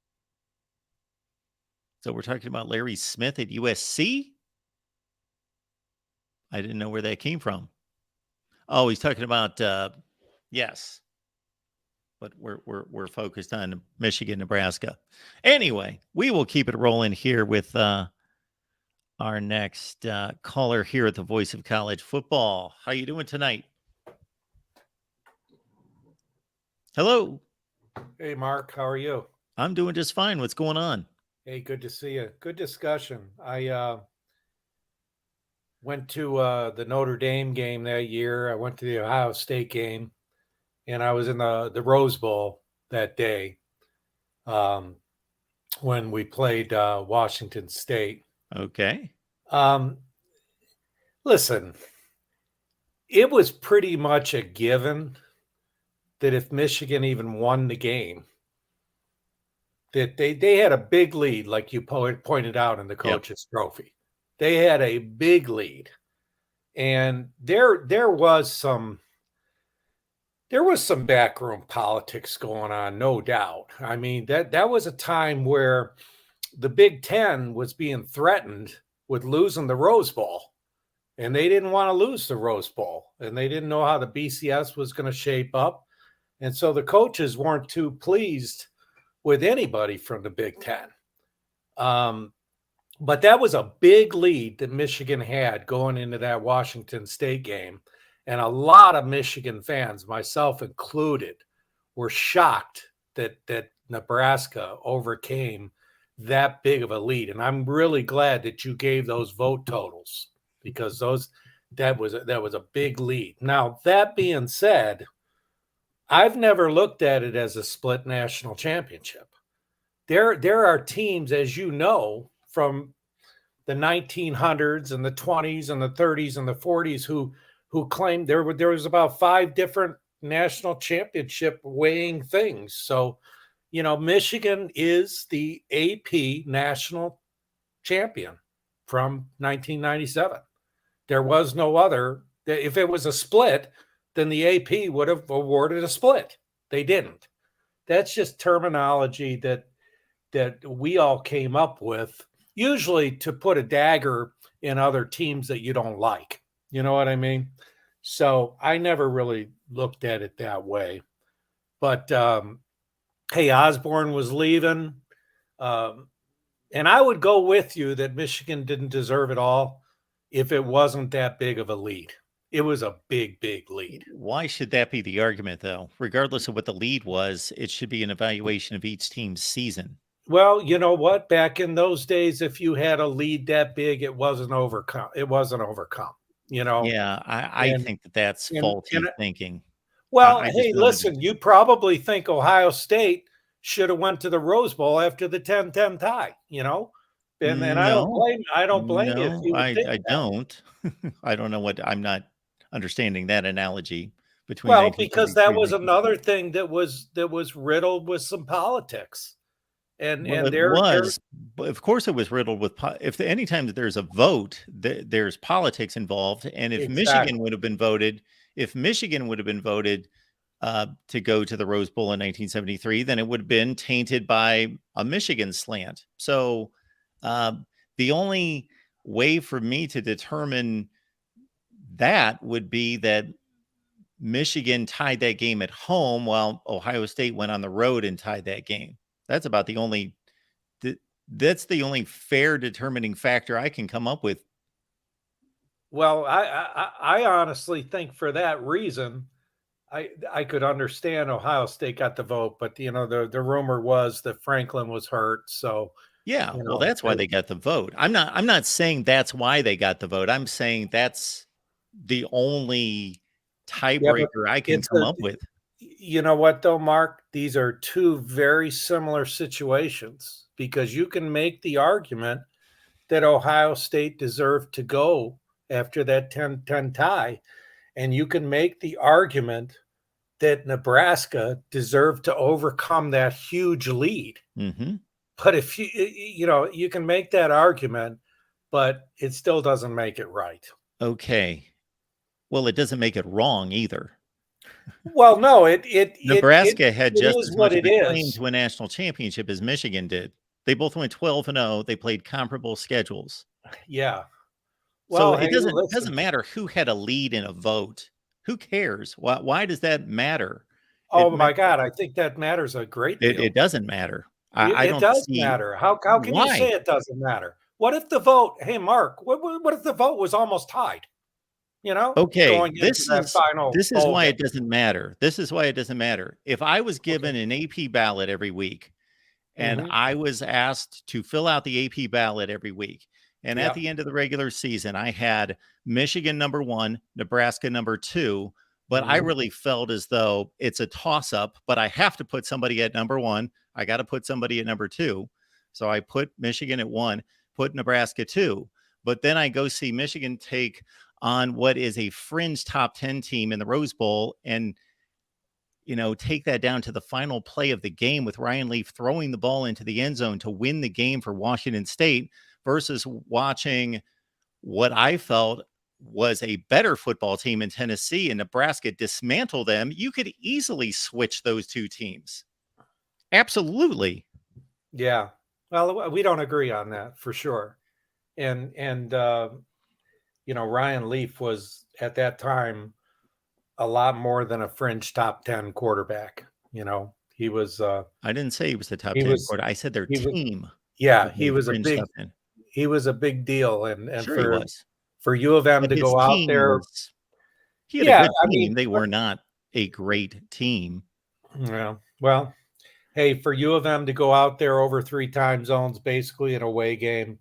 So we're talking about Larry Smith at USC? I didn't know where that came from. Oh, he's talking about yes. But we're focused on Michigan, Nebraska. Anyway, we will keep it rolling here with our next caller here at the Voice of College Football. How you doing tonight? Hello. Hey, Mark, how are you? I'm doing just fine. What's going on? Hey, good to see you. Good discussion. I went to the Notre Dame game that year. I went to the Ohio State game, and I was in the Rose Bowl that day when we played Washington State. Okay. Listen, it was pretty much a given that if Michigan even won the game, that they had a big lead, like you pointed out in the coach's trophy. They had a big lead, and there was some backroom politics going on, no doubt. I mean, that was a time where the Big Ten was being threatened with losing the Rose Bowl, and they didn't want to lose the Rose Bowl, and they didn't know how the BCS was going to shape up, and so the coaches weren't too pleased with anybody from the Big Ten. But that was a big lead that Michigan had going into that Washington State game. And a lot of Michigan fans, myself included, were shocked that Nebraska overcame that big of a lead. And I'm really glad that you gave those vote totals, because that was a big lead. Now, that being said, I've never looked at it as a split national championship. There are teams, as you know, from the 1900s and the 20s and the 30s and the 40s who claimed there was about 5 different national championship weighing things. So, Michigan is the AP national champion from 1997. There was no other. If it was a split, then the AP would have awarded a split. They didn't. That's just terminology that we all came up with, usually to put a dagger in other teams that you don't like. You know what I mean? So I never really looked at it that way. But hey, Osborne was leaving. Um, and I would go with you that Michigan didn't deserve it all if it wasn't that big of a lead. It was a big, big lead. Why should that be the argument, though? Regardless of what the lead was, it should be an evaluation of each team's season. Well, you know what? Back in those days, if you had a lead that big, it wasn't overcome. It wasn't overcome. You know. Yeah, I And think that that's faulty thinking. well, I just hey, don't listen, you probably think Ohio State should have went to the Rose Bowl after the 10-10 tie, you know? And No, I don't blame you if no, you would think I that. don't. I don't know what I'm not understanding that analogy between Well, because that 1973 and was 19. another thing that was riddled with some politics. And Well, it they're was, but of course it was riddled with anytime that there's a vote, there's politics involved. And exactly. if Michigan would have been voted to go to the Rose Bowl in 1973, then it would have been tainted by a Michigan slant. So uh, the only way for me to determine that would be that Michigan tied that game at home while Ohio State went on the road and tied that game. That's about the only that's the only fair determining factor I can come up with. Well, I honestly think for that reason, I could understand Ohio State got the vote, but you know the rumor was that Franklin was hurt, so Yeah, you well, know that's why they got the vote. I'm not saying that's why they got the vote. I'm saying that's the only yeah, but tiebreaker I can it's come up with. you know what though, Mark? These are two very similar situations because you can make the argument that Ohio State deserved to go after that 10-10 tie, and you can make the argument that Nebraska deserved to overcome that huge lead. Mm-hmm. But if you know, you can make that argument, but it still doesn't make it right. Okay. Well, it doesn't make it wrong either. Well, no, it Nebraska had just is as what much of it a claim is. to a national championship as Michigan did. They both went 12-0. They played comparable schedules. Yeah. So Well, hey, it listen. doesn't matter who had a lead in a vote. Who cares? Why does that matter? Oh my God, I think that matters a great deal. It doesn't matter. I It don't does see matter. How can you why. say it doesn't matter? What if the vote? Hey, Mark, what if the vote was almost tied? You know, Okay, going into that final this is bowl why game. it doesn't matter. This is why it doesn't matter. If I was given an AP ballot every week and Mhm. I was asked to fill out the AP ballot every week, and at Yeah. the end of the regular season, I had Michigan number 1, Nebraska number 2, but I Mhm. really felt as though it's a toss up, but I have to put somebody at number 1. I got to put somebody at number 2. So I put Michigan at 1, put Nebraska 2. But then I go see Michigan take on what is a fringe top 10 team in the Rose Bowl and take that down to the final play of the game with Ryan Leaf throwing the ball into the end zone to win the game for Washington State versus watching what I felt was a better football team in Tennessee and Nebraska dismantle them. You could easily switch those two teams. Absolutely. Yeah. Well, we don't agree on that for sure. And Ryan Leaf was at that time a lot more than a fringe top 10 quarterback. He was I didn't say he was the top he 10 was quarter. I said their he was team. yeah, Was he a was a fringe big top 10. he was a big deal and Sure he was. for U of M But to his go out team there. was he had a Yeah, good I mean, team. They were not a great team. yeah. Well, hey, for U of M to go out there over 3 time zones, basically an away game,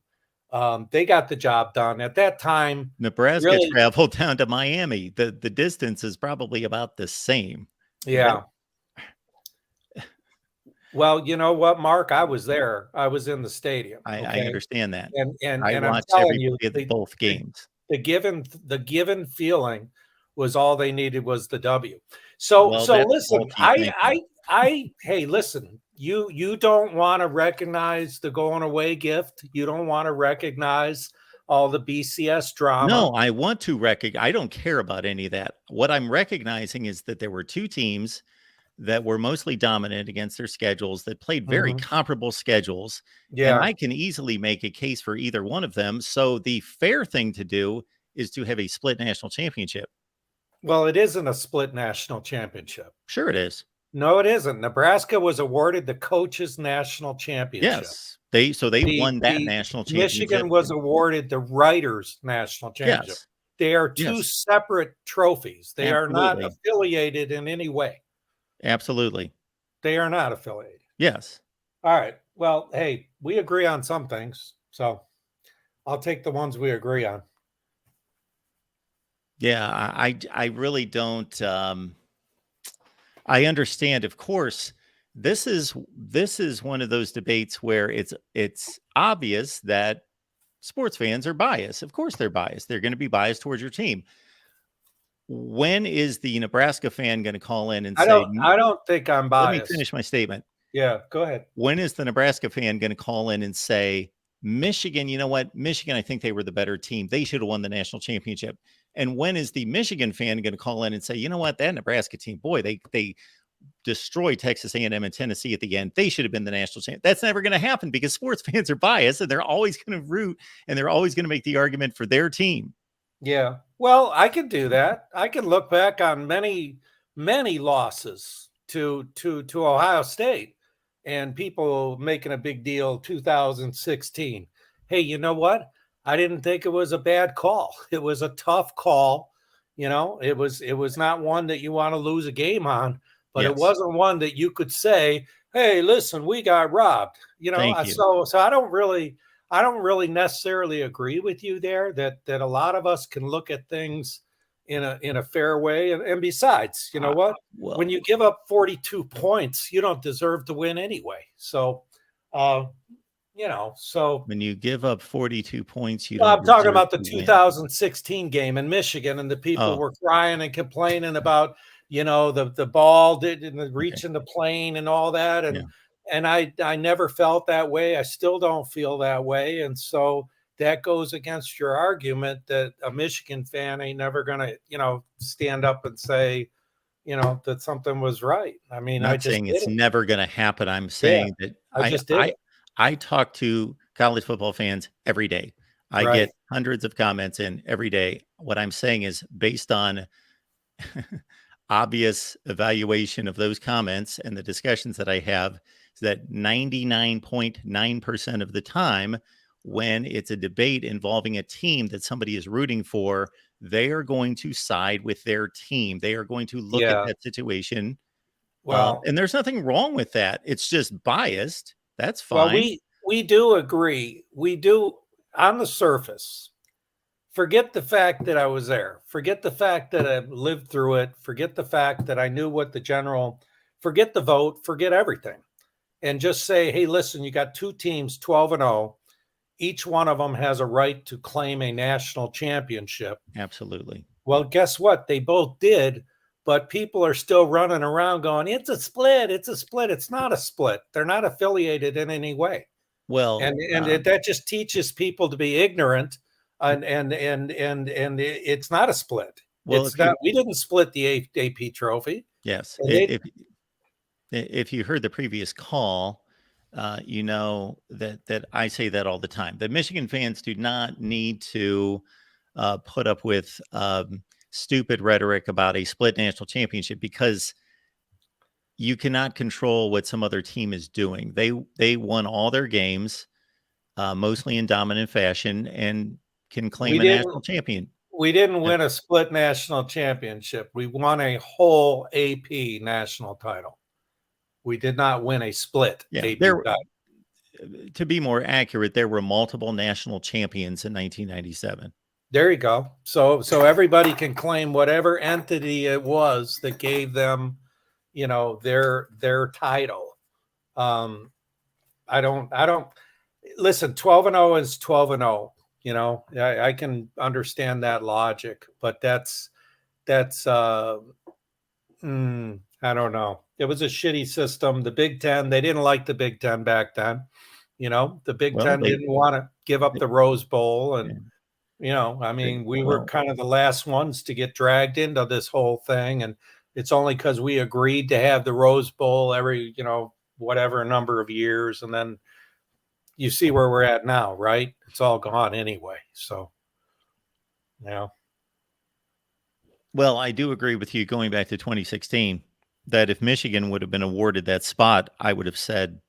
they got the job done. At that time, Nebraska really, traveled down to Miami. The distance is probably about the same. yeah. Well, you know what, Mark? I was there. I was in the stadium. I Okay, understand that. and I I'm watched telling every you, play of both games. the given feeling was all they needed was the W. So Well, that's listen, faulty thinking. hey, listen, you don't want to recognize the going away gift. You don't want to recognize all the BCS drama. No, I want to recognize. I don't care about any of that. What I'm recognizing is that there were two teams that were mostly dominant against their schedules that played very comparable schedules. Yeah. And I can easily make a case for either one of them. So the fair thing to do is to have a split national championship. Well, it isn't a split national championship. Sure, it is. No, it isn't. Nebraska was awarded the coaches' national championship. Yes, they won that national championship. Michigan was awarded the writers' national championship. Yes, They are two yes, separate trophies. They are not absolutely, affiliated in any way. absolutely. They are not affiliated. Yes. All right. Well, hey, we agree on some things, so I'll take the ones we agree on. Yeah, I really don't. I understand, of course. This is one of those debates where it's obvious that sports fans are biased. Of course, they're biased. They're going to be biased towards your team. When is the Nebraska fan going to call in and I say, don't think I'm let me biased. finish my statement. Yeah, go ahead. When is the Nebraska fan going to call in and say, Michigan, you know what? Michigan, I think they were the better team. They should have won the national championship. And when is the Michigan fan going to call in and say, you know what? That Nebraska team, boy, they destroyed Texas A&M and Tennessee at the end. They should have been the national champ. That's never going to happen because sports fans are biased and they're always going to root and they're always going to make the argument for their team. Yeah. Well, I can do that. I can look back on many losses to Ohio State and people making a big deal 2016. Hey, you know what? I didn't think it was a bad call. It was a tough call. You know, it was not one that you want to lose a game on, but Yes. It wasn't one that you could say, hey, listen, we got robbed. You know, Thank you. so I don't really necessarily agree with you there that a lot of us can look at things in a fair way. And besides, you know what? Well, When you give up 42 points, you don't deserve to win anyway. So, you know, so when you give up 42 points, you well, don't I'm talking deserve about the to win. 2016 game in Michigan, and the people Oh. were crying and complaining about, you know, the ball didn't reach in the plane and all that. And Yeah. and I never felt that way. I still don't feel that way. And so that goes against your argument that a Michigan fan ain't never gonna, you know, stand up and say, you know, that something was right. I mean, I'm I not just saying did it's it. never going to happen. I'm Yeah, saying that I just did it. I talk to college football fans every day. I Right. get hundreds of comments in every day. What I'm saying is based on obvious evaluation of those comments and the discussions that I have is that 99.9% of the time when it's a debate involving a team that somebody is rooting for, they are going to side with their team. They are going to look at Yeah. that situation. Well, And there's nothing wrong with that. It's just biased. That's well, fine. we do agree. We do on the surface. Forget the fact that I was there. Forget the fact that I lived through it. Forget the fact that I knew what the general, forget the vote, forget everything. And just say, hey, listen, you got two teams, 12-0. Each one of them has a right to claim a national championship. Absolutely. Well, guess what? They both did, but people are still running around going, it's a split. It's a split. It's not a split. They're not affiliated in any way. Well, And that just teaches people to be ignorant. And it's not a split. well, It's not. We didn't split the AP trophy. yes. And they- If you heard the previous call, you know that I say that all the time. The Michigan fans do not need to put up with stupid rhetoric about a split national championship because you cannot control what some other team is doing. They won all their games, mostly in dominant fashion, and can claim a national champion. We didn't win a split national championship. We won a whole AP national title. We did not win a split AP title. To be more accurate, there were multiple national champions in 1997. There you go. So everybody can claim whatever entity it was that gave them, you know, their title. I don't listen, 12-0 is 12-0. You know, I can understand that logic, but that's I don't know. It was a shitty system. The Big Ten, they didn't like the Big Ten back then. You know, the Big Ten didn't want to give up the Rose Bowl. And, you know, I mean, we were kind of the last ones to get dragged into this whole thing. And it's only because we agreed to have the Rose Bowl every, you know, whatever number of years. And then you see where we're at now, right? It's all gone anyway. So, you know. Well, I do agree with you going back to 2016 that if Michigan would have been awarded that spot, I would have said,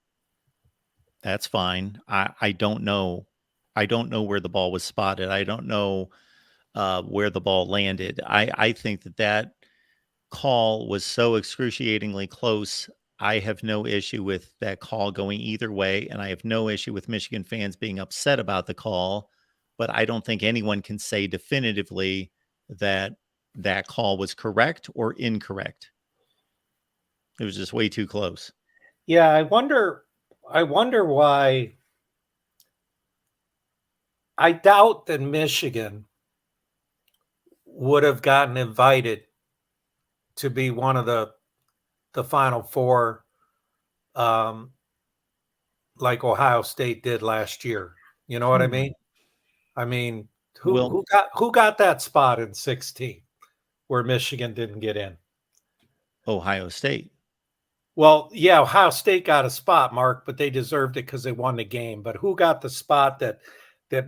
that's fine. I don't know. I don't know where the ball was spotted. I don't know where the ball landed. I think that call was so excruciatingly close. I have no issue with that call going either way, and I have no issue with Michigan fans being upset about the call, but I don't think anyone can say definitively that that call was correct or incorrect. It was just way too close. Yeah, I wonder why. I doubt that Michigan would have gotten invited to be one of the Final Four, like Ohio State did last year. You know what I mean? I mean, who got that spot in 16 where Michigan didn't get in? Ohio State. Well, yeah, Ohio State got a spot, Mark, but they deserved it because they won the game. But who got the spot that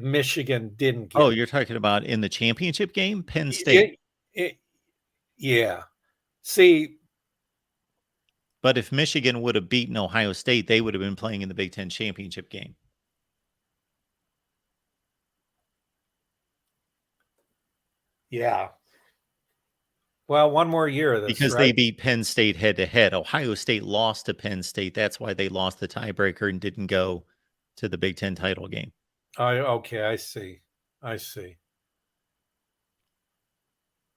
Michigan didn't get? Oh, you're talking about in the championship game, Penn State. Yeah. See, but if Michigan would have beaten Ohio State, they would have been playing in the Big Ten championship game. Yeah. Well, one more year of this, because right? they beat Penn State head-to-head. Ohio State lost to Penn State. That's why they lost the tiebreaker and didn't go to the Big Ten title game. Okay, I see.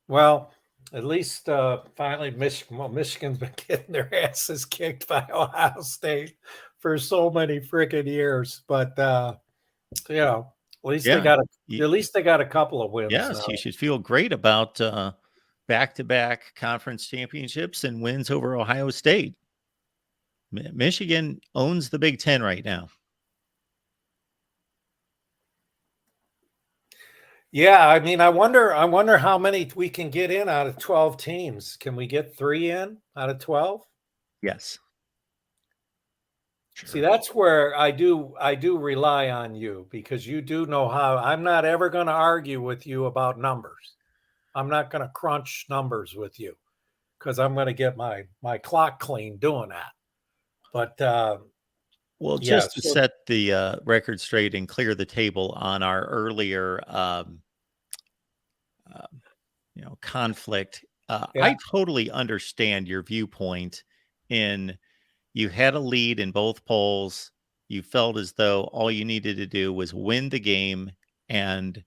Well, at least finally Michigan's been getting their asses kicked by Ohio State for so many freaking years. But you know, at least they got a couple of wins. Yes, now. You should feel great about back-to-back conference championships and wins over Ohio State. Michigan owns the Big Ten right now. Yeah, I mean, I wonder how many we can get in out of 12 teams. Can we get 3 in out of 12? Yes. Sure. See, that's where I do rely on you, because you do know how. I'm not ever going to argue with you about numbers. I'm not going to crunch numbers with you, because I'm going to get my clock clean doing that. But well, just to set the record straight and clear the table on our earlier conflict, I totally understand your viewpoint. In you had a lead in both polls. You felt as though all you needed to do was win the game and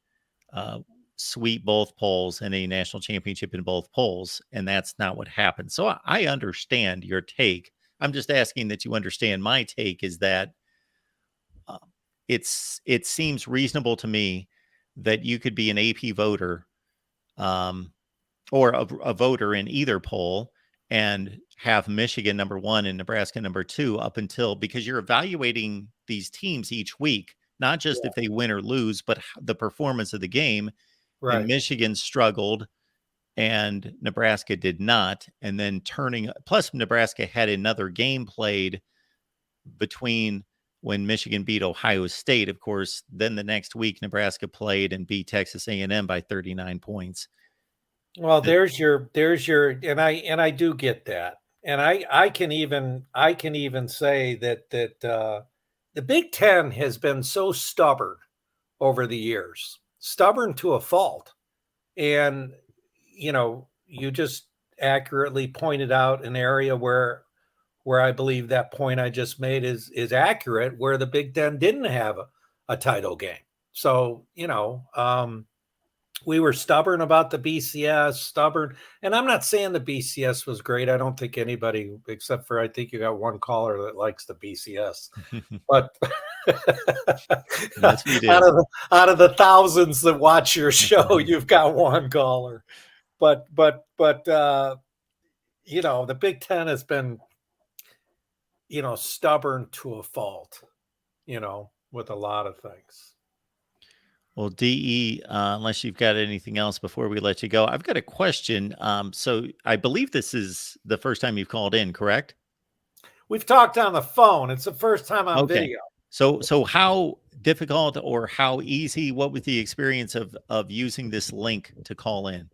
sweep both polls and a national championship in both polls, and that's not what happened. So I understand your take. I'm just asking that you understand my take is that it seems reasonable to me that you could be an AP voter or a voter in either poll and have Michigan number 1 and Nebraska number 2 up until, because you're evaluating these teams each week, not just if they win or lose, but the performance of the game. Right. And Michigan struggled and Nebraska did not. And then plus Nebraska had another game played between when Michigan beat Ohio State, of course. Then the next week, Nebraska played and beat Texas A&M by 39 points. Well, there's your, and I do get that. And I can even say that the Big Ten has been so stubborn over the years, stubborn to a fault. And, you just accurately pointed out an area where I believe that point I just made is accurate, where the Big Ten didn't have a title game. So, we were stubborn about the BCS, and I'm not saying the BCS was great. I don't think anybody, except for I think you got one caller that likes the BCS, but yes, we did. Out of the thousands that watch your show, you've got one caller. But the Big Ten has been, stubborn to a fault, with a lot of things. Well, DE, unless you've got anything else before we let you go, I've got a question. So I believe this is the first time you've called in, correct? We've talked on the phone. It's the first time on video. So how difficult or how easy, what was the experience of using this link to call in?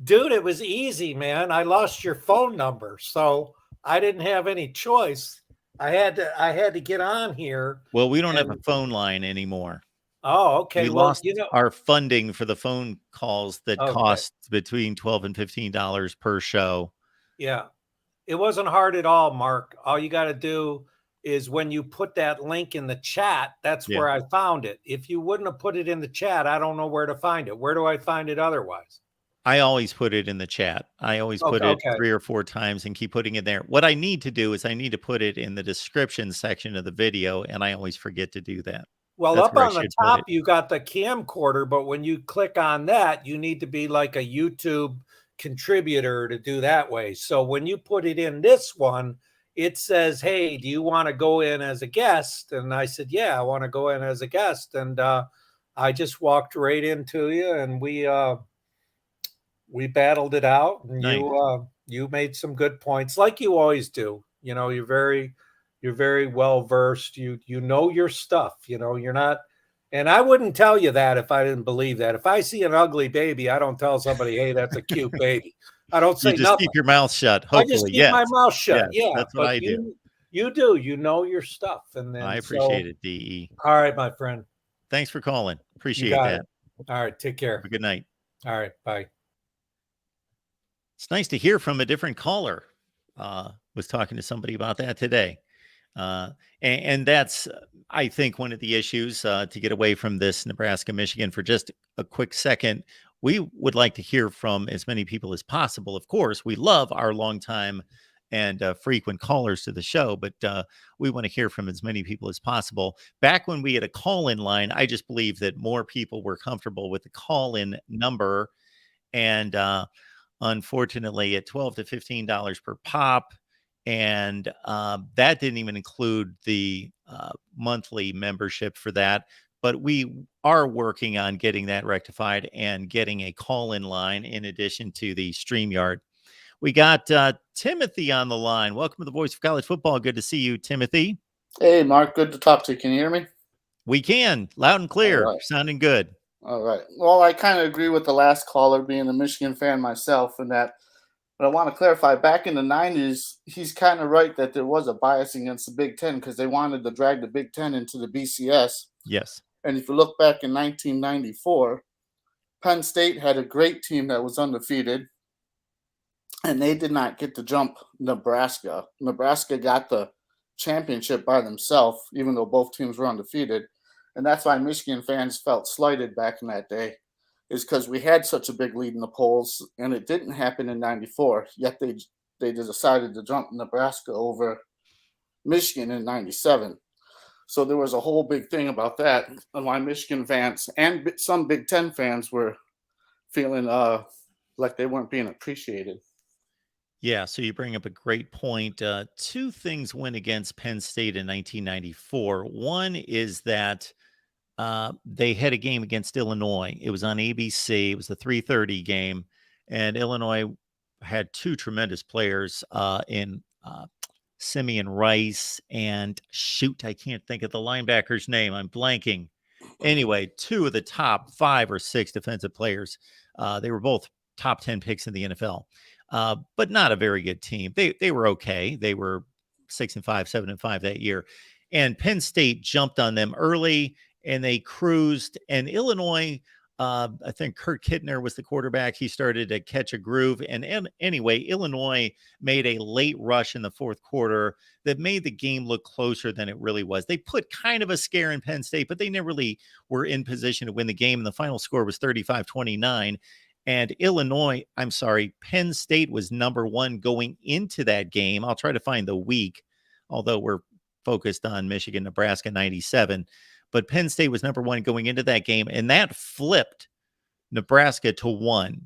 Dude, it was easy, man. I lost your phone number, so I didn't have any choice. I had to get on here. Well, we don't have a And phone line anymore. oh, okay. We Well, lost you know, our funding for the phone calls that okay. cost between $12 and $15 per show. Yeah. It wasn't hard at all, Mark. All you got to do is when you put that link in the chat, that's Yeah. where I found it. If you wouldn't have put it in the chat, I don't know where to find it. Where do I find it otherwise? I always put it in the chat. I always put it Okay. 3 or 4 times and keep putting it there. What I need to do is I need to put it in the description section of the video, and I always forget to do that. Well, That's up where I on the should put top, it. you got the camcorder, but when you click on that, you need to be like a YouTube contributor to do that way. So when you put it in this one, it says, "Hey, do you want to go in as a guest?" And I said, "Yeah, I want to go in as a guest." And I just walked right into you, and we battled it out, and Nice. you made some good points, like you always do. You know, you're very well versed. You know your stuff. You know, you're not. And I wouldn't tell you that if I didn't believe that. If I see an ugly baby, I don't tell somebody, "Hey, that's a cute baby." I don't You say just nothing. keep your mouth shut, I just hopefully. keep Yes. my mouth shut. Yes, Yeah, that's what but I do. you do. You know your stuff, and I then appreciate so. it, DE. All right, my friend. Thanks for calling. You Appreciate got that. it. All right, take care. Have a good night. All right, bye. It's nice to hear from a different caller. Was talking to somebody about that today. And that's, I think, one of the issues to get away from this Nebraska, Michigan for just a quick second. We would like to hear from as many people as possible. Of course, we love our longtime and frequent callers to the show, but we want to hear from as many people as possible. Back when we had a call-in line, I just believe that more people were comfortable with the call-in number. And unfortunately, at $12 to $15 per pop, and that didn't even include the monthly membership for that. But we are working on getting that rectified and getting a call-in line in addition to the StreamYard. We got Timothy on the line. Welcome to the Voice of College Football. Good to see you, Timothy. Hey, Mark. Good to talk to you. Can you hear me? We can. Loud and clear. All right. Sounding good. All right. Well, I kind of agree with the last caller, being a Michigan fan myself, and that. But I want to clarify, back in the 90s, he's kind of right that there was a bias against the Big Ten because they wanted to drag the Big Ten into the BCS. Yes. And if you look back in 1994, Penn State had a great team that was undefeated, and they did not get to jump Nebraska. Nebraska got the championship by themselves, even though both teams were undefeated. And that's why Michigan fans felt slighted back in that day, is because we had such a big lead in the polls, and it didn't happen in 94, yet they decided to jump Nebraska over Michigan in 97. So there was a whole big thing about that, and why Michigan fans and some Big Ten fans were feeling like they weren't being appreciated. Yeah, so you bring up a great point. Two things went against Penn State in 1994. One is that they had a game against Illinois. It was on ABC. It was the 3:30 game, and Illinois had two tremendous players in Simeon Rice and shoot, I can't think of the linebacker's name. I'm blanking. Anyway, two of the top 5 or 6 defensive players. They were both top 10 picks in the NFL, but not a very good team. They were okay. They were 6-5, 7-5 that year, and Penn State jumped on them early and they cruised. And Illinois, I think Kurt Kittner was the quarterback. He started to catch a groove. And anyway, Illinois made a late rush in the fourth quarter that made the game look closer than it really was. They put kind of a scare in Penn State, but they never really were in position to win the game. And the final score was 35-29. And Penn State was number 1 going into that game. I'll try to find the week, although we're focused on Michigan, Nebraska 97. But Penn State was number 1 going into that game, and that flipped Nebraska to 1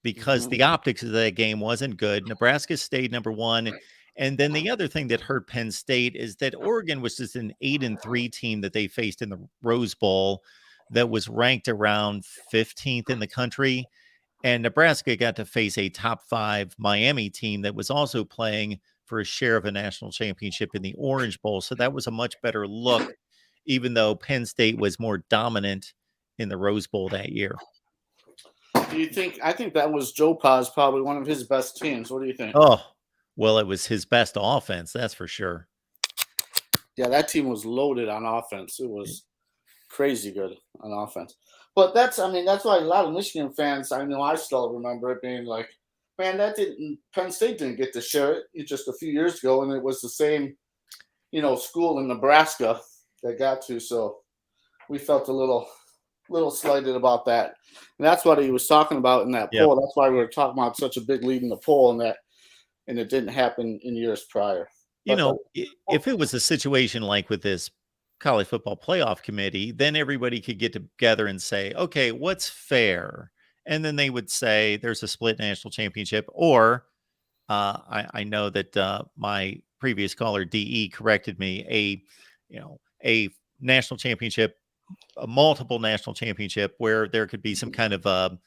because the optics of that game wasn't good. Nebraska stayed number 1. And then the other thing that hurt Penn State is that Oregon was just an 8-3 team that they faced in the Rose Bowl that was ranked around 15th in the country. And Nebraska got to face a top 5 Miami team that was also playing for a share of a national championship in the Orange Bowl. So that was a much better look, even though Penn State was more dominant in the Rose Bowl that year. Do you think? I think that was Joe Pa's probably one of his best teams. What do you think? Oh, well, it was his best offense, that's for sure. Yeah, that team was loaded on offense. It was crazy good on offense. But that's why a lot of Michigan fans, I know I still remember it being like, man, Penn State didn't get to share it just a few years ago, and it was the same, school in Nebraska that got to. So we felt a little slighted about that. And that's what he was talking about in that Yep. poll. That's why we were talking about such a big lead in the poll, and it didn't happen in years prior. If it was a situation like with this college football playoff committee, then everybody could get together and say, okay, what's fair? And then they would say there's a split national championship, or I know that my previous caller DE corrected me, a national championship, a multiple national championship where there could be some kind of a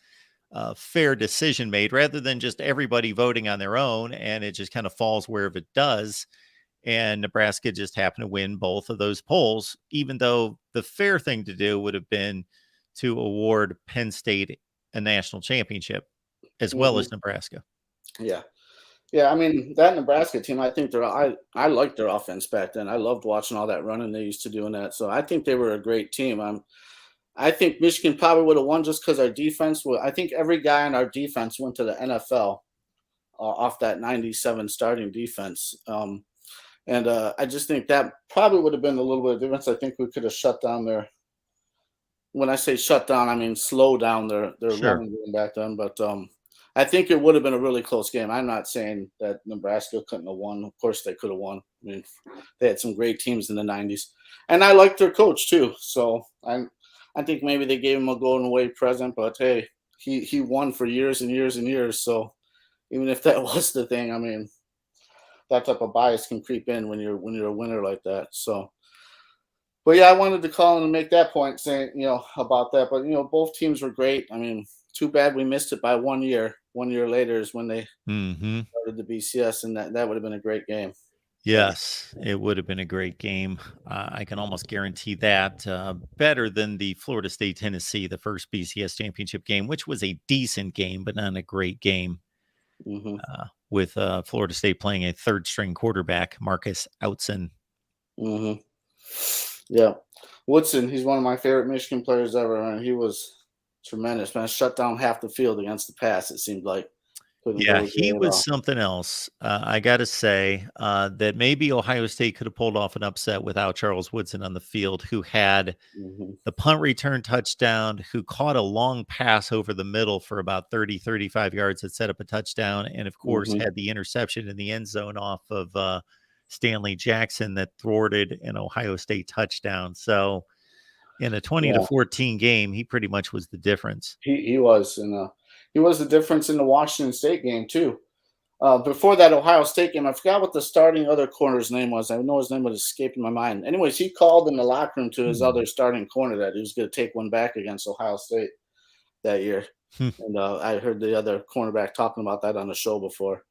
fair decision made rather than just everybody voting on their own, and it just kind of falls wherever it does. And Nebraska just happened to win both of those polls, even though the fair thing to do would have been to award Penn State a national championship as well as Nebraska. Yeah. Yeah, I mean, that Nebraska team, I think I liked their offense back then. I loved watching all that running they used to do in that. So I think they were a great team. I think Michigan probably would have won just because our defense I think every guy on our defense went to the NFL off that 97 starting defense. And I just think that probably would have been a little bit of difference. I think we could have shut down when I say shut down, I mean slow down their Sure. running game back then. But I think it would have been a really close game. I'm not saying that Nebraska couldn't have won. Of course they could have won. I mean, they had some great teams in the 90s. And I liked their coach too. So I think maybe they gave him a going away present, but hey, he won for years and years and years. So even if that was the thing, I mean, that type of bias can creep in when you're a winner like that. So, but yeah, I wanted to call in and make that point, saying about that. But both teams were great. I mean, too bad we missed it by 1 year. 1 year later is when they started the BCS, and that would have been a great game. Yes, it would have been a great game. I can almost guarantee that. Better than the Florida State Tennessee, the first BCS championship game, which was a decent game, but not a great game. With Florida State playing a third string quarterback, Marcus Outson. Yeah. Woodson, he's one of my favorite Michigan players ever, and he was tremendous, man. Shut down half the field against the pass, it seemed like. Yeah, he was something else. I got to say that maybe Ohio State could have pulled off an upset without Charles Woodson on the field, who had the punt return touchdown, who caught a long pass over the middle for about 30, 35 yards that set up a touchdown, and of course had the interception in the end zone off of Stanley Jackson that thwarted an Ohio State touchdown. So in a 20-14 game, he pretty much was the difference. He was, and he was the difference in the Washington State game too. Before that Ohio State game, I forgot what the starting other corner's name was. I know his name was escaping my mind. Anyways, he called in the locker room to his other starting corner that he was going to take one back against Ohio State that year. And I heard the other cornerback talking about that on the show before,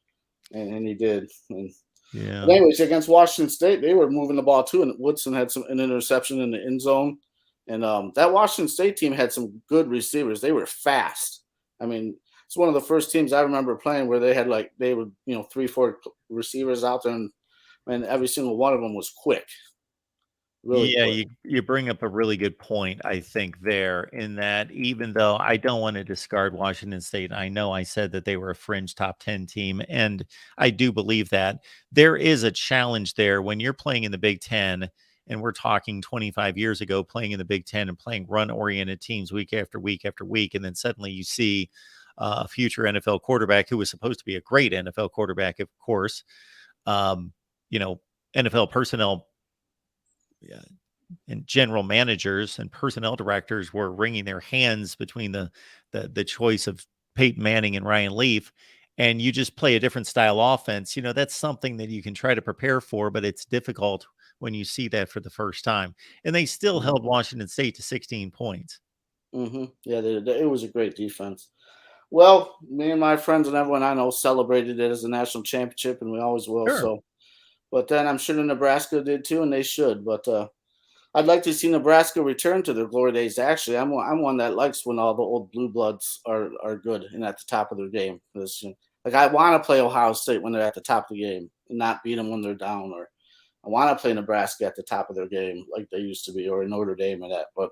and he did. But anyways, against Washington State, they were moving the ball too, and Woodson had an interception in the end zone. And that Washington State team had some good receivers. They were fast. I mean, it's one of the first teams I remember playing where they were 3-4 receivers out there, and every single one of them was quick. Really quick. You bring up a really good point, I think, there, in that even though I don't want to discard Washington State, I know I said that they were a fringe top 10 team, and I do believe that. There is a challenge there when you're playing in the Big Ten, and we're talking 25 years ago, playing in the Big Ten and playing run-oriented teams week after week after week, and then suddenly you see a future NFL quarterback who was supposed to be a great NFL quarterback, of course. NFL personnel and general managers and personnel directors were wringing their hands between the choice of Peyton Manning and Ryan Leaf, and you just play a different style offense. That's something that you can try to prepare for, but it's difficult when you see that for the first time. And they still held Washington State to 16 points. Yeah, it was a great defense. Well, me and my friends and everyone I know celebrated it as a national championship, and we always will. Sure. So, but then I'm sure Nebraska did too, and they should. But I'd like to see Nebraska return to their glory days. Actually, I'm one that likes when all the old blue bloods are good and at the top of their game. Like I want to play Ohio State when they're at the top of the game and not beat them when they're down, or I want to play Nebraska at the top of their game like they used to be, or Notre Dame and that. But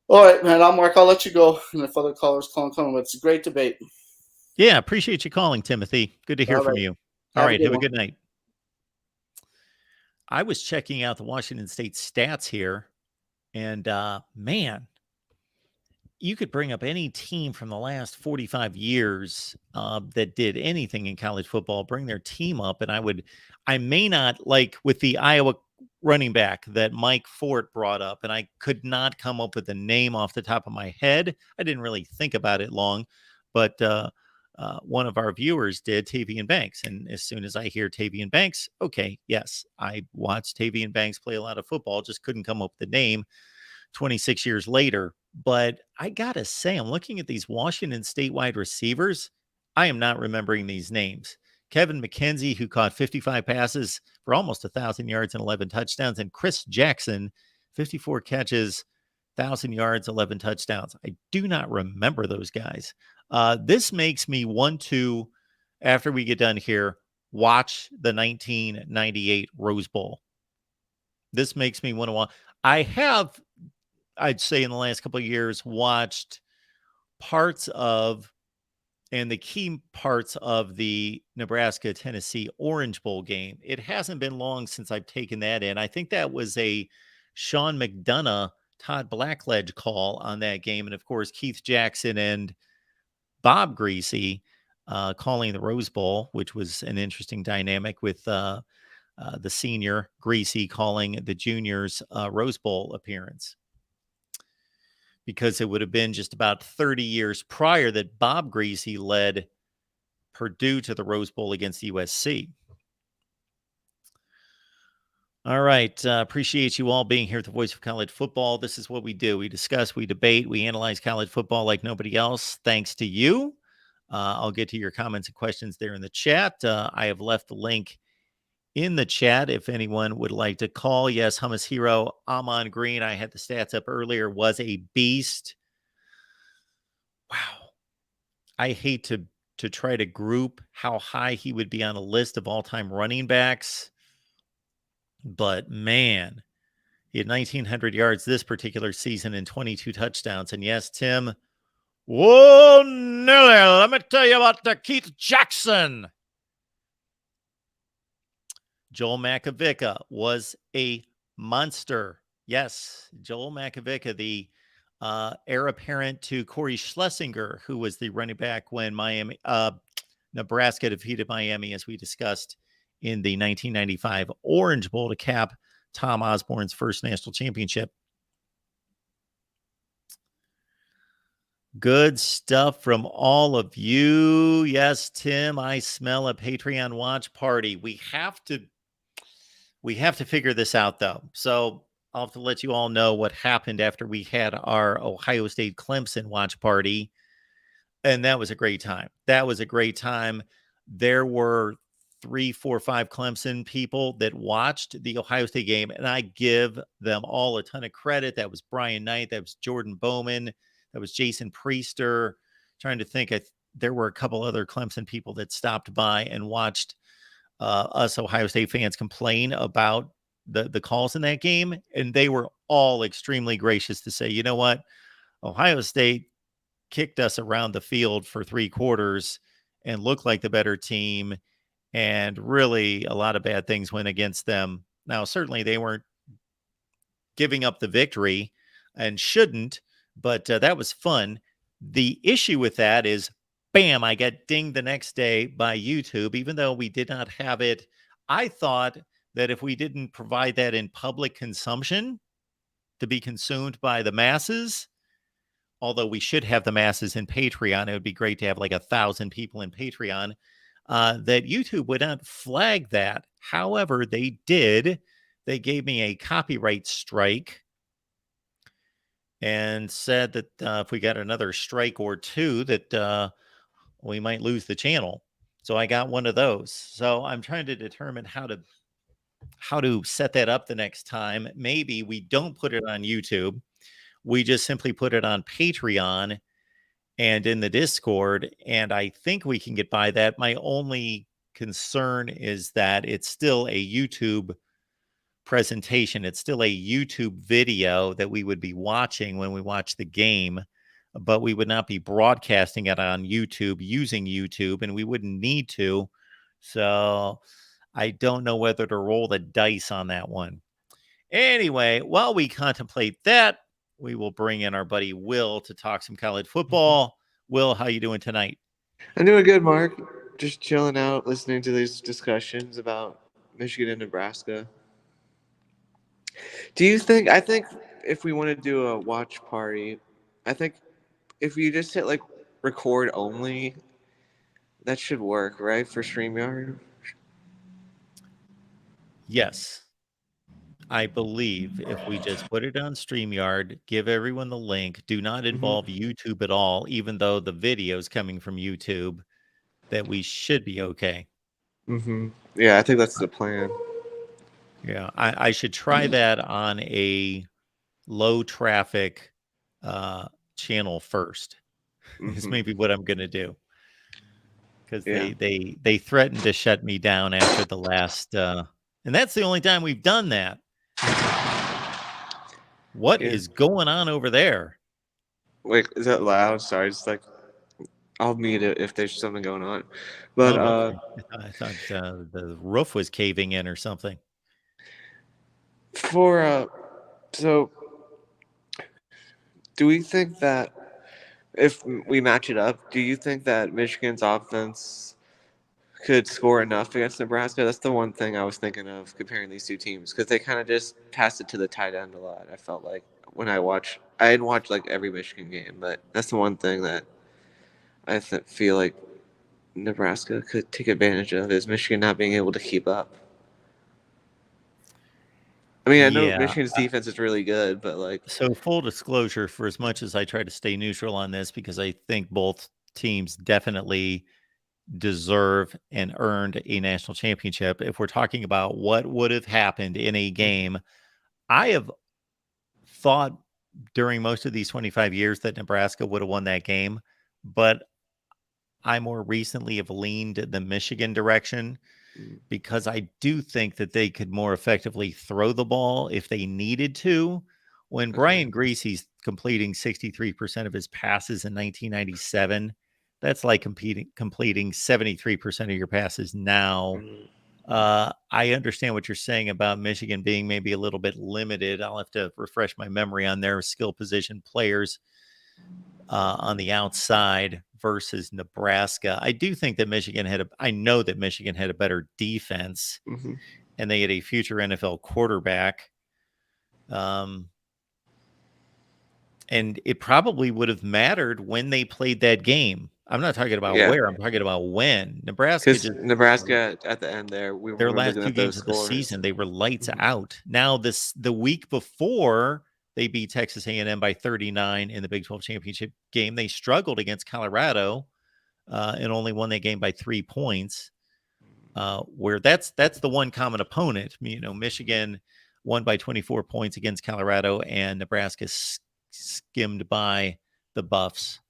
all right, man, I'll let you go. And if other callers come, but it's a great debate. Yeah, appreciate you calling, Timothy. Good to hear from you. All right, have a good night. I was checking out the Washington State stats here, and man, you could bring up any team from the last 45 years that did anything in college football, bring their team up, and I may not, like with the Iowa running back that Mike Fort brought up, and I could not come up with a name off the top of my head. I didn't really think about it long, but one of our viewers did, Tavian Banks. And as soon as I hear Tavian Banks, okay, yes, I watched Tavian Banks play a lot of football, just couldn't come up with the name 26 years later. But I got to say, I'm looking at these Washington State wide receivers. I am not remembering these names. Kevin McKenzie, who caught 55 passes for almost 1,000 yards and 11 touchdowns, and Chris Jackson, 54 catches, 1,000 yards, 11 touchdowns. I do not remember those guys. This makes me want to, after we get done here, watch the 1998 Rose Bowl. This makes me want to watch. I have, I'd say in the last couple of years, watched parts of and the key parts of the Nebraska-Tennessee Orange Bowl game. It hasn't been long since I've taken that in. I think that was a Sean McDonough, Todd Blackledge call on that game. And, of course, Keith Jackson and Bob Greasy calling the Rose Bowl, which was an interesting dynamic with the senior Greasy calling the juniors' Rose Bowl appearance, because it would have been just about 30 years prior that Bob Greasy led Purdue to the Rose Bowl against USC. All right. Appreciate you all being here at the Voice of College Football. This is what we do. We discuss, we debate, we analyze college football like nobody else. Thanks to you. I'll get to your comments and questions there in the chat. I have left the link in the chat if anyone would like to call. Yes, Hummus Hero, Amon Green, I had the stats up earlier, was a beast. Wow. I hate to try to group how high he would be on a list of all-time running backs, but man, he had 1,900 yards this particular season and 22 touchdowns. And yes, Tim, whoa, Nelly, let me tell you about the Keith Jackson. Joel Makovica was a monster. Yes, Joel Makovica, the heir apparent to Corey Schlesinger, who was the running back when Nebraska defeated Miami, as we discussed in the 1995 Orange Bowl to cap Tom Osborne's first national championship. Good stuff from all of you. Yes, Tim, I smell a Patreon watch party. We have to figure this out, though. So I'll have to let you all know what happened after we had our Ohio State Clemson watch party. And that was a great time. There were 3, 4, 5 Clemson people that watched the Ohio State game, and I give them all a ton of credit. That was Brian Knight. That was Jordan Bowman. That was Jason Priester. Trying to think, there were a couple other Clemson people that stopped by and watched us Ohio State fans complain about the calls in that game, and they were all extremely gracious to say, you know what, Ohio State kicked us around the field for 3 quarters and looked like the better team, and really a lot of bad things went against them. Now, certainly they weren't giving up the victory and shouldn't, but that was fun. The issue with that is, bam, I got dinged the next day by YouTube, even though we did not have it. I thought that if we didn't provide that in public consumption to be consumed by the masses, although we should have the masses in Patreon, it would be great to have like 1,000 people in Patreon, that YouTube would not flag that. However, they did. They gave me a copyright strike and said that if we got another strike or two, that we might lose the channel. So I got one of those. So I'm trying to determine how to how to set that up the next time. Maybe we don't put it on YouTube. We just simply put it on Patreon and in the Discord. And I think we can get by that. My only concern is that it's still a YouTube presentation. It's still a YouTube video that we would be watching when we watch the game, but we would not be broadcasting it on YouTube using YouTube, and we wouldn't need to. So I don't know whether to roll the dice on that one. Anyway, while we contemplate that, we will bring in our buddy Will to talk some college football. Will, how you doing tonight? I'm doing good, Mark. Just chilling out, listening to these discussions about Michigan and Nebraska. Do you think? I think if we want to do a watch party, I think if you just hit like record only, that should work, right? For StreamYard. Yes. I believe if we just put it on StreamYard, give everyone the link, do not involve YouTube at all, even though the video is coming from YouTube, that we should be okay. Yeah, I think that's the plan. Yeah, I should try that on a low traffic channel first. Is maybe what I'm going to do. Because they threatened to shut me down after the last, and that's the only time we've done that. What is going on over there? Wait, is that loud? Sorry, just like I'll mute it if there's something going on. But okay. I thought the roof was caving in or something. So do we think that if we match it up, do you think that Michigan's offense could score enough against Nebraska? That's the one thing I was thinking of comparing these two teams, because they kind of just passed it to the tight end a lot. I felt like when I didn't watch like every Michigan game, but that's the one thing that I feel like Nebraska could take advantage of, is Michigan not being able to keep up. I mean, I know Michigan's defense is really good, but like... So full disclosure, for as much as I try to stay neutral on this, because I think both teams definitely deserve and earned a national championship. If we're talking about what would have happened in a game, I have thought during most of these 25 years that Nebraska would have won that game, but I more recently have leaned the Michigan direction, because I do think that they could more effectively throw the ball if they needed to. When Brian Greasy's completing 63% of his passes in 1997, that's like completing 73% of your passes now. I understand what you're saying about Michigan being maybe a little bit limited. I'll have to refresh my memory on their skill position players on the outside versus Nebraska. I do think that I know that Michigan had a better defense, and they had a future NFL quarterback. And it probably would have mattered when they played that game. I'm not talking about where, I'm talking about when. Nebraska at the end there, their last two games of the season, they were lights out. Now the week before, they beat Texas A&M by 39 in the Big 12 championship game. They struggled against Colorado and only won that game by 3 points. Where that's the one common opponent. Michigan won by 24 points against Colorado, and Nebraska skimmed by the Buffs.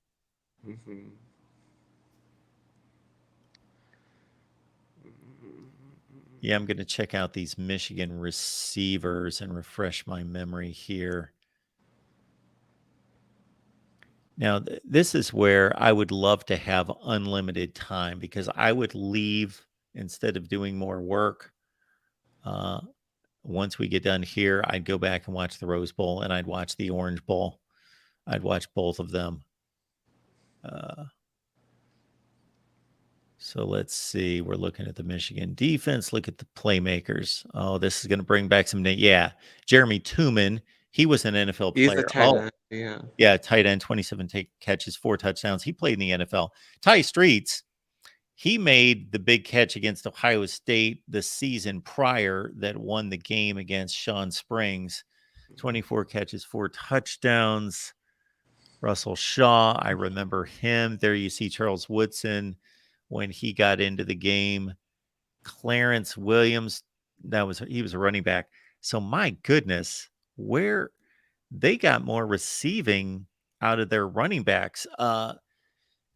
Yeah, I'm going to check out these Michigan receivers and refresh my memory here. Now, this is where I would love to have unlimited time, because I would leave instead of doing more work. Once we get done here, I'd go back and watch the Rose Bowl, and I'd watch the Orange Bowl. I'd watch both of them. So let's see. We're looking at the Michigan defense. Look at the playmakers. Oh, this is going to bring back some. Yeah, Jeremy Tooman. He was an NFL player. He's a tight end, yeah, tight end, 27 catches, 4 touchdowns. He played in the NFL. Ty Streets, he made the big catch against Ohio State the season prior that won the game against Sean Springs. 24 catches, 4 touchdowns. Russell Shaw, I remember him. There you see Charles Woodson when he got into the game. Clarence Williams, he was a running back. So my goodness, where they got more receiving out of their running backs.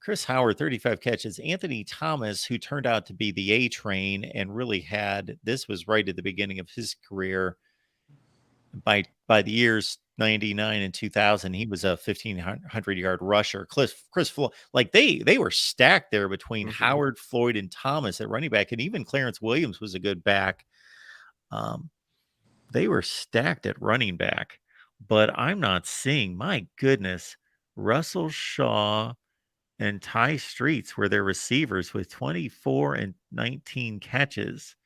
Chris Howard, 35 catches. Anthony Thomas, who turned out to be the A train and really this was right at the beginning of his career. By the years 99 and 2000, he was a 1,500-yard rusher. Chris Floyd, like they were stacked there between Howard, Floyd, and Thomas at running back, and even Clarence Williams was a good back. They were stacked at running back, but I'm not seeing, my goodness, Russell Shaw and Ty Streets were their receivers with 24 and 19 catches,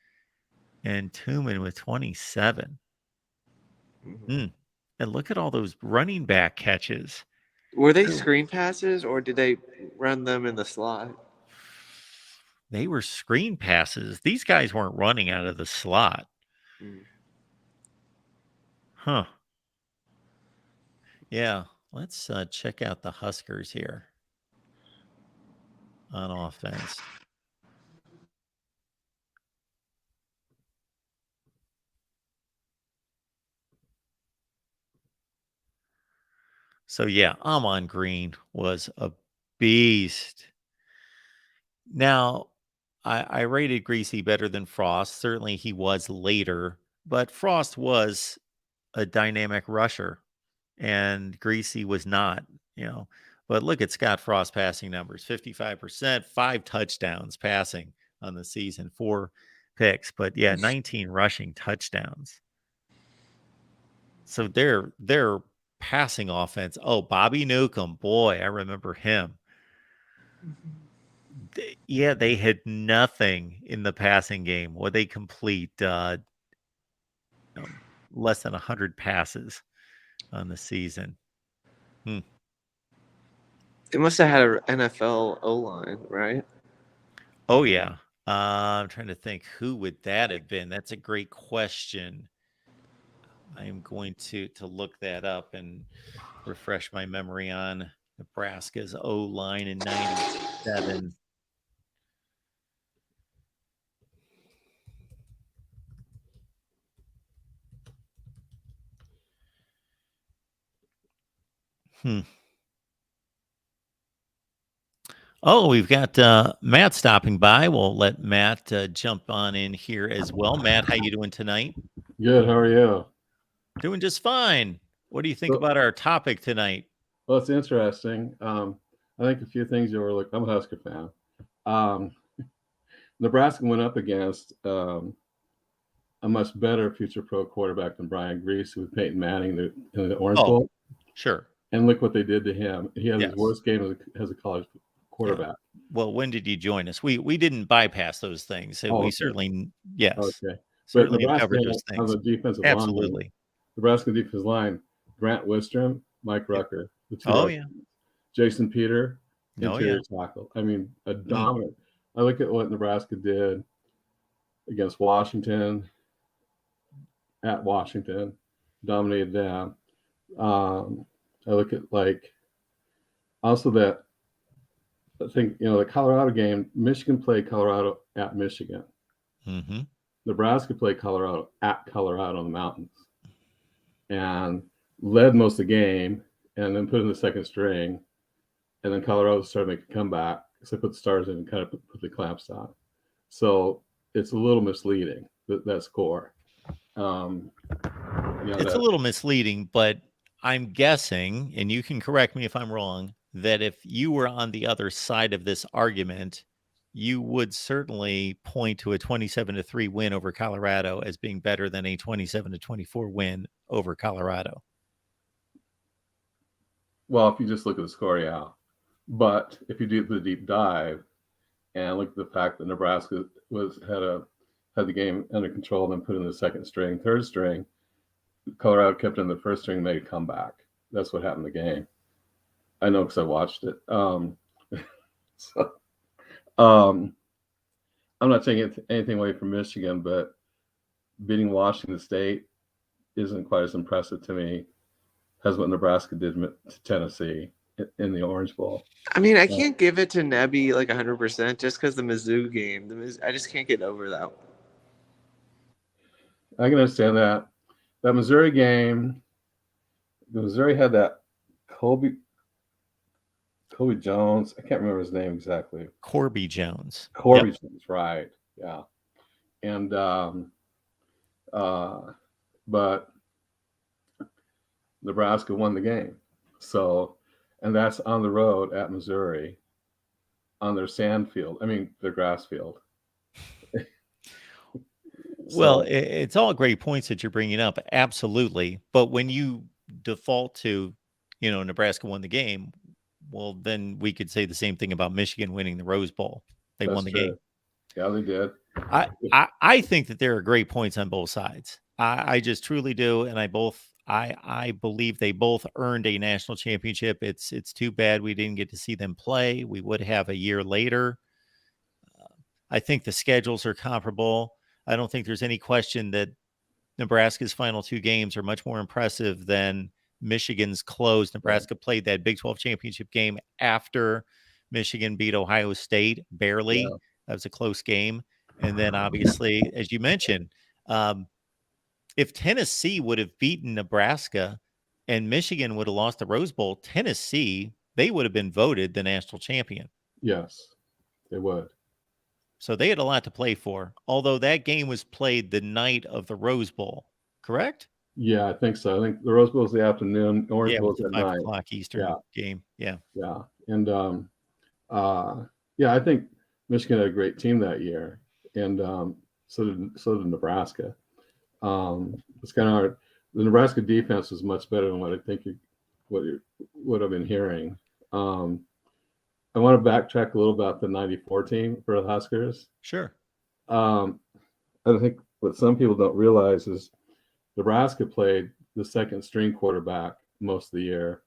and Tooman with 27. And look at all those running back catches. Were they screen passes or did they run them in the slot? They were screen passes. These guys weren't running out of the slot. Huh. Yeah. Let's check out the Huskers here on offense. So, yeah, Amon Green was a beast. Now, I rated Greasy better than Frost. Certainly he was later, but Frost was a dynamic rusher and Greasy was not, But look at Scott Frost passing numbers, 55%, 5 touchdowns passing on the season, 4 picks, but yeah, 19 rushing touchdowns. So their passing offense. Oh, Bobby Newcomb, boy, I remember him. They had nothing in the passing game. Well, they complete less than 100 passes on the season. They must have had an NFL O-line, right? Oh, yeah. I'm trying to think, who would that have been? That's a great question. I'm going to look that up and refresh my memory on Nebraska's O-line in 97. Oh, we've got Matt stopping by. We'll let Matt jump on in here as well. Matt, how you doing tonight? Good. How are you? Doing just fine. What do you think about our topic tonight? Well, it's interesting. I think a few things you overlooked. I'm a Husker fan. Nebraska went up against a much better future pro quarterback than Brian Grease with Peyton Manning in the Orange Bowl. Sure. And look what they did to him. He had Yes. his worst game as a college quarterback. Yeah. Well, when did you join us? We didn't bypass those things. So we certainly, yes. Okay. Certainly But covered Nebraska those things. on the defensive Absolutely. line. Nebraska defensive line, Grant Wistrom, Mike Rucker. The two Oh, yeah. Jason Peter, Oh, interior tackle. I mean, a dominant. I look at what Nebraska did against Washington, at Washington, dominated them. I look at also that I think, the Colorado game, Michigan played Colorado at Michigan. Mm-hmm. Nebraska played Colorado at Colorado in the mountains and led most of the game and then put in the second string. And then Colorado started making a comeback. So they put the stars in and kind of put the clamps on. So it's a little misleading, that score. It's a little misleading, but I'm guessing, and you can correct me if I'm wrong, that if you were on the other side of this argument, you would certainly point to a 27-3 win over Colorado as being better than a 27-24 win over Colorado. Well, if you just look at the score, yeah. But if you do the deep dive and look at the fact that Nebraska had the game under control and then put in the second string, third string, Colorado kept in the first string and made a comeback. That's what happened in the game. I know because I watched it. I'm not taking anything away from Michigan, but beating Washington State isn't quite as impressive to me as what Nebraska did to Tennessee in the Orange Bowl. I mean, I can't give it to Nebby 100% just because the Mizzou game. I just can't get over that. I can understand that. That Missouri game, Missouri had that Kobe Jones. I can't remember his name exactly. Corby Jones. Corby Yep. Jones, right? Yeah, and but Nebraska won the game. So, and that's on the road at Missouri on their sand field. I mean, their grass field. Well, So, it's all great points that you're bringing up. Absolutely. But when you default to, Nebraska won the game, well, then we could say the same thing about Michigan winning the Rose Bowl. They that's won the true. game. Yeah, they did. I think that there are great points on both sides. I just truly do, and I believe they both earned a national championship. It's too bad we didn't get to see them play. We would have a year later. I think the schedules are comparable. I don't think there's any question that Nebraska's final two games are much more impressive than Michigan's close. Nebraska played that Big 12 championship game after Michigan beat Ohio State barely. Yeah. That was a close game. And then, obviously, as you mentioned, if Tennessee would have beaten Nebraska and Michigan would have lost the Rose Bowl, Tennessee, they would have been voted the national champion. Yes, they would. So they had a lot to play for, although that game was played the night of the Rose Bowl, correct? Yeah, I think so. I think the Rose Bowl is the afternoon, Orange Yeah, it Bowl was is the at 5 night. o'clock Eastern game. Yeah. Yeah. And yeah, I think Michigan had a great team that year, and so did Nebraska. It's kind of hard. The Nebraska defense was much better than what I think what you would have been hearing. I want to backtrack a little about the '94 team for the Huskers. Sure. I think what some people don't realize is Nebraska played the second string quarterback most of the year,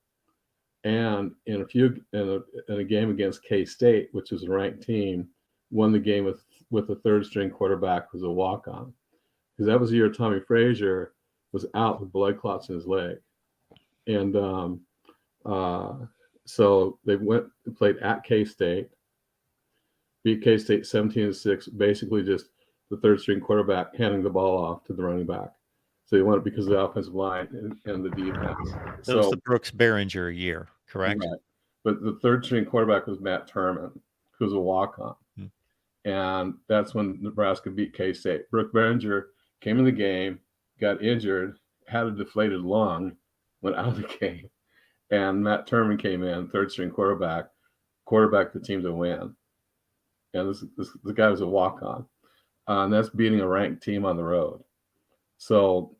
and in a game against K-State, which was a ranked team, won the game with the third string quarterback was a walk-on, because that was the year Tommy Frazier was out with blood clots in his leg, and so they played at K-State, beat K-State 17-6, basically just the third string quarterback handing the ball off to the running back. So they won it because of the offensive line and the defense. That was the Brooks Behringer year, correct? Right. But the third string quarterback was Matt Turman, who was a walk-on. And that's when Nebraska beat K-State. Brooks Behringer came in the game, got injured, had a deflated lung, went out of the game. And Matt Turman came in, third string quarterback the team to win. And the guy was a walk-on. And that's beating a ranked team on the road. So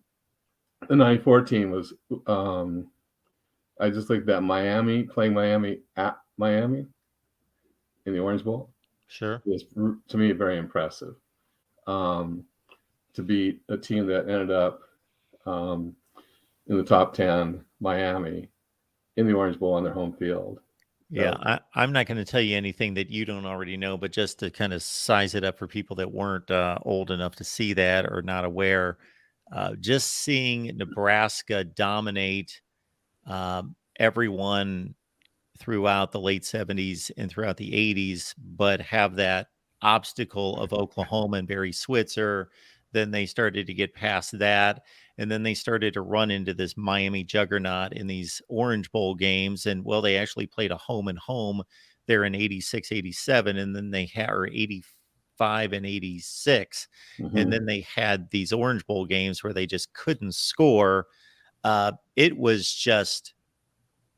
the '94 team was, I just think that playing Miami at Miami in the Orange Bowl, sure, was to me very impressive. To beat a team that ended up in the top 10, Miami, in the Orange Bowl on their home field. Yeah, I'm not going to tell you anything that you don't already know, but just to kind of size it up for people that weren't old enough to see that or not aware, just seeing Nebraska dominate everyone throughout the late 70s and throughout the 80s, but have that obstacle of Oklahoma and Barry Switzer. Then they started to get past that. And then they started to run into this Miami juggernaut in these Orange Bowl games. And well, they actually played a home and home there in 86, 87. And then they had 85 and 86. Mm-hmm. And then they had these Orange Bowl games where they just couldn't score. It was just,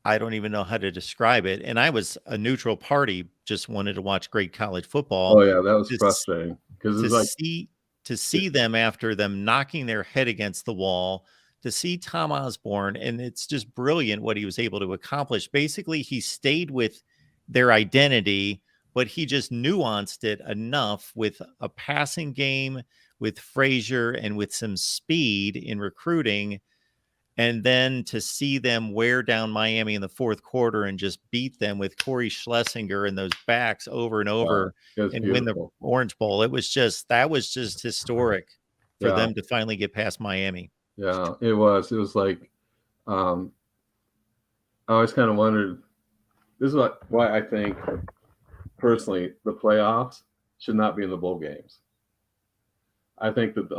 I don't even know how to describe it. And I was a neutral party, just wanted to watch great college football. Oh yeah, that was frustrating because it's like to see them after them knocking their head against the wall, to see Tom Osborne, and it's just brilliant what he was able to accomplish. Basically, he stayed with their identity, but he just nuanced it enough with a passing game, with Frazier, and with some speed in recruiting. And then to see them wear down Miami in the fourth quarter and just beat them with Corey Schlesinger and those backs over and over and win the Orange Bowl. That was just historic for them to finally get past Miami. Yeah, it was. It was like, I always kind of wondered, this is why I think personally the playoffs should not be in the bowl games. I think that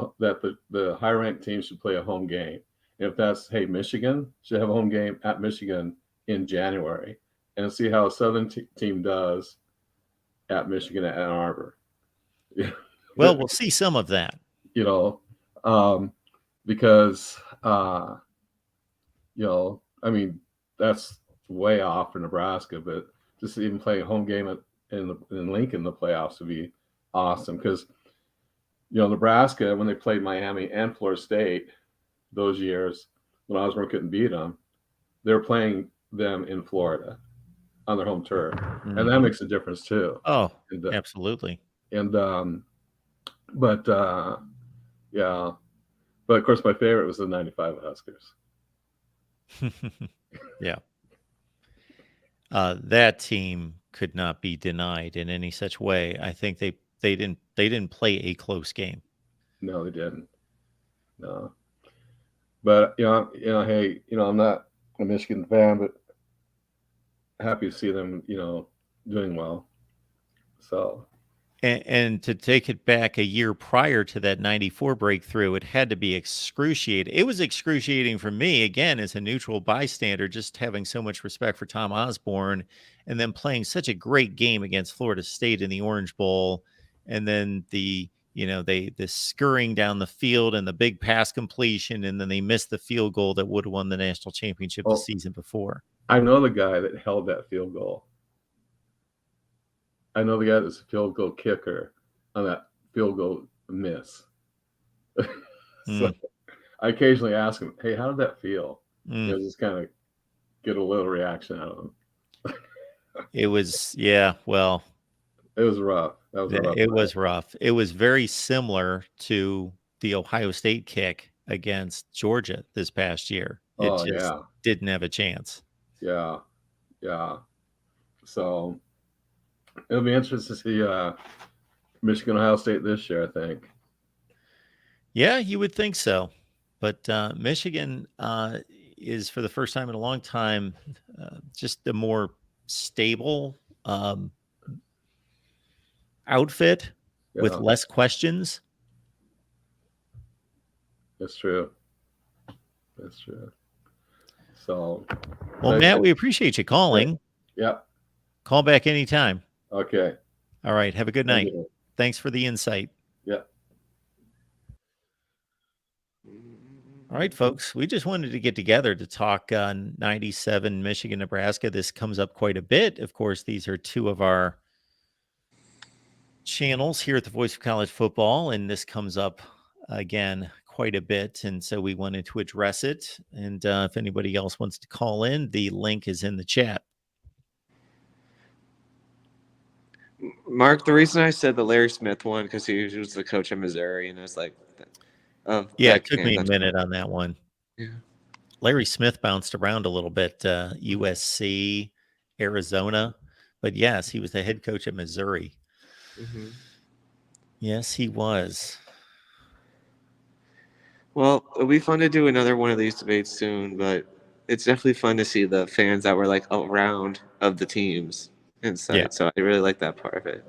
the high ranked team should play a home game. If that's, hey, Michigan should have a home game at Michigan in January, and see how a Southern team does at Michigan at Ann Arbor. Well, we'll see some of that. You know, because I mean, that's way off for Nebraska, but just even playing a home game in Lincoln, the playoffs would be awesome. Because Nebraska, when they played Miami and Florida State those years when Osborne couldn't beat them, they were playing them in Florida on their home turf, and that makes a difference too. Oh, absolutely. And but yeah, but of course my favorite was the '95 Huskers. Yeah. That team could not be denied in any such way. I think they didn't play a close game. No, they didn't. No. But hey, I'm not a Michigan fan, but happy to see them, doing well. So. And to take it back a year prior to that 94 breakthrough, it had to be excruciating. It was excruciating for me, again, as a neutral bystander, just having so much respect for Tom Osborne and then playing such a great game against Florida State in the Orange Bowl. And then the scurrying down the field and the big pass completion, and then they missed the field goal that would have won the national championship the season before. I know the guy that held that field goal. I know the guy that's a field goal kicker on that field goal miss. So I occasionally ask him, hey, how did that feel? Just kind of get a little reaction out of him. It was, well. It was rough. It was rough. It was very similar to the Ohio State kick against Georgia this past year. It just didn't have a chance. Yeah. So it'll be interesting to see Michigan, Ohio State this year, I think. Yeah, you would think so. But Michigan is, for the first time in a long time, just a more stable outfit with less questions. That's true. So, well, Matt, we appreciate you calling. Yeah. Call back anytime. Okay. All right. Have a good night. Thanks for the insight. Yeah. All right, folks. We just wanted to get together to talk 97 Michigan, Nebraska. This comes up quite a bit. Of course, these are two of our channels here at the Voice of College Football, and this comes up again quite a bit, and so we wanted to address it. And if anybody else wants to call in, the link is in the chat. Mark, the reason I said the Larry Smith one, because he was the coach of Missouri, and I was like, it took me a minute on that one. Yeah. Larry Smith bounced around a little bit, USC, Arizona, but yes, he was the head coach at Missouri. Mm-hmm. Yes, he was. Well, it'll be fun to do another one of these debates soon, but it's definitely fun to see the fans that were like around of the teams inside. Yeah. So I really like that part of it.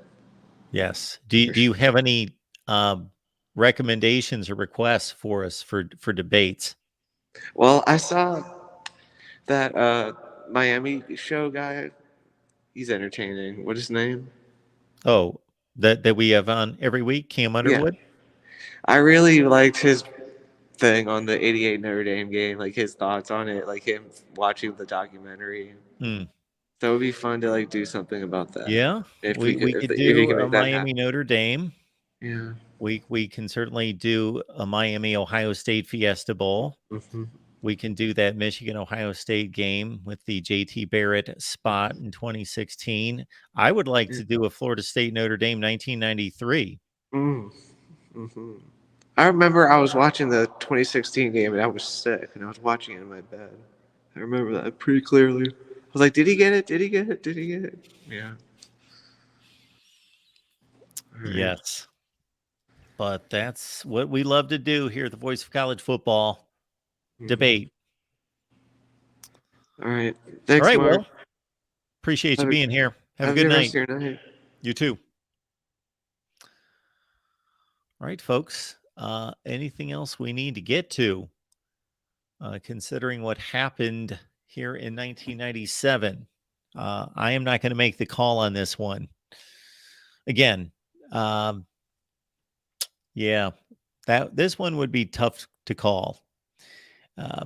Yes. Do you have any recommendations or requests for us for debates? Well, I saw that Miami show guy. He's entertaining. What's his name? Oh, that we have on every week, Cam Underwood? Yeah. I really liked his thing on the 88 Notre Dame game, like his thoughts on it, like him watching the documentary. So it would be fun to like do something about that. Yeah, if we could do a Miami Notre Dame. Yeah, we can certainly do a Miami Ohio State Fiesta Bowl. Mm-hmm. We can do that Michigan Ohio State game with the JT Barrett spot in 2016. I would like to do a Florida State Notre Dame 1993. Mm-hmm. I remember I was watching the 2016 game and I was sick and I was watching it in my bed. I remember that pretty clearly. I was like, did he get it? Did he get it? Did he get it? Yeah. Right. Yes. But that's what we love to do here at the Voice of College Football. Debate. All right. Thanks, all right, Mark. Well, appreciate you being here. Have a good night. Rest of your night. You too. All right, folks. Anything else we need to get to, considering what happened here in 1997? I am not going to make the call on this one. Again, yeah, this one would be tough to call.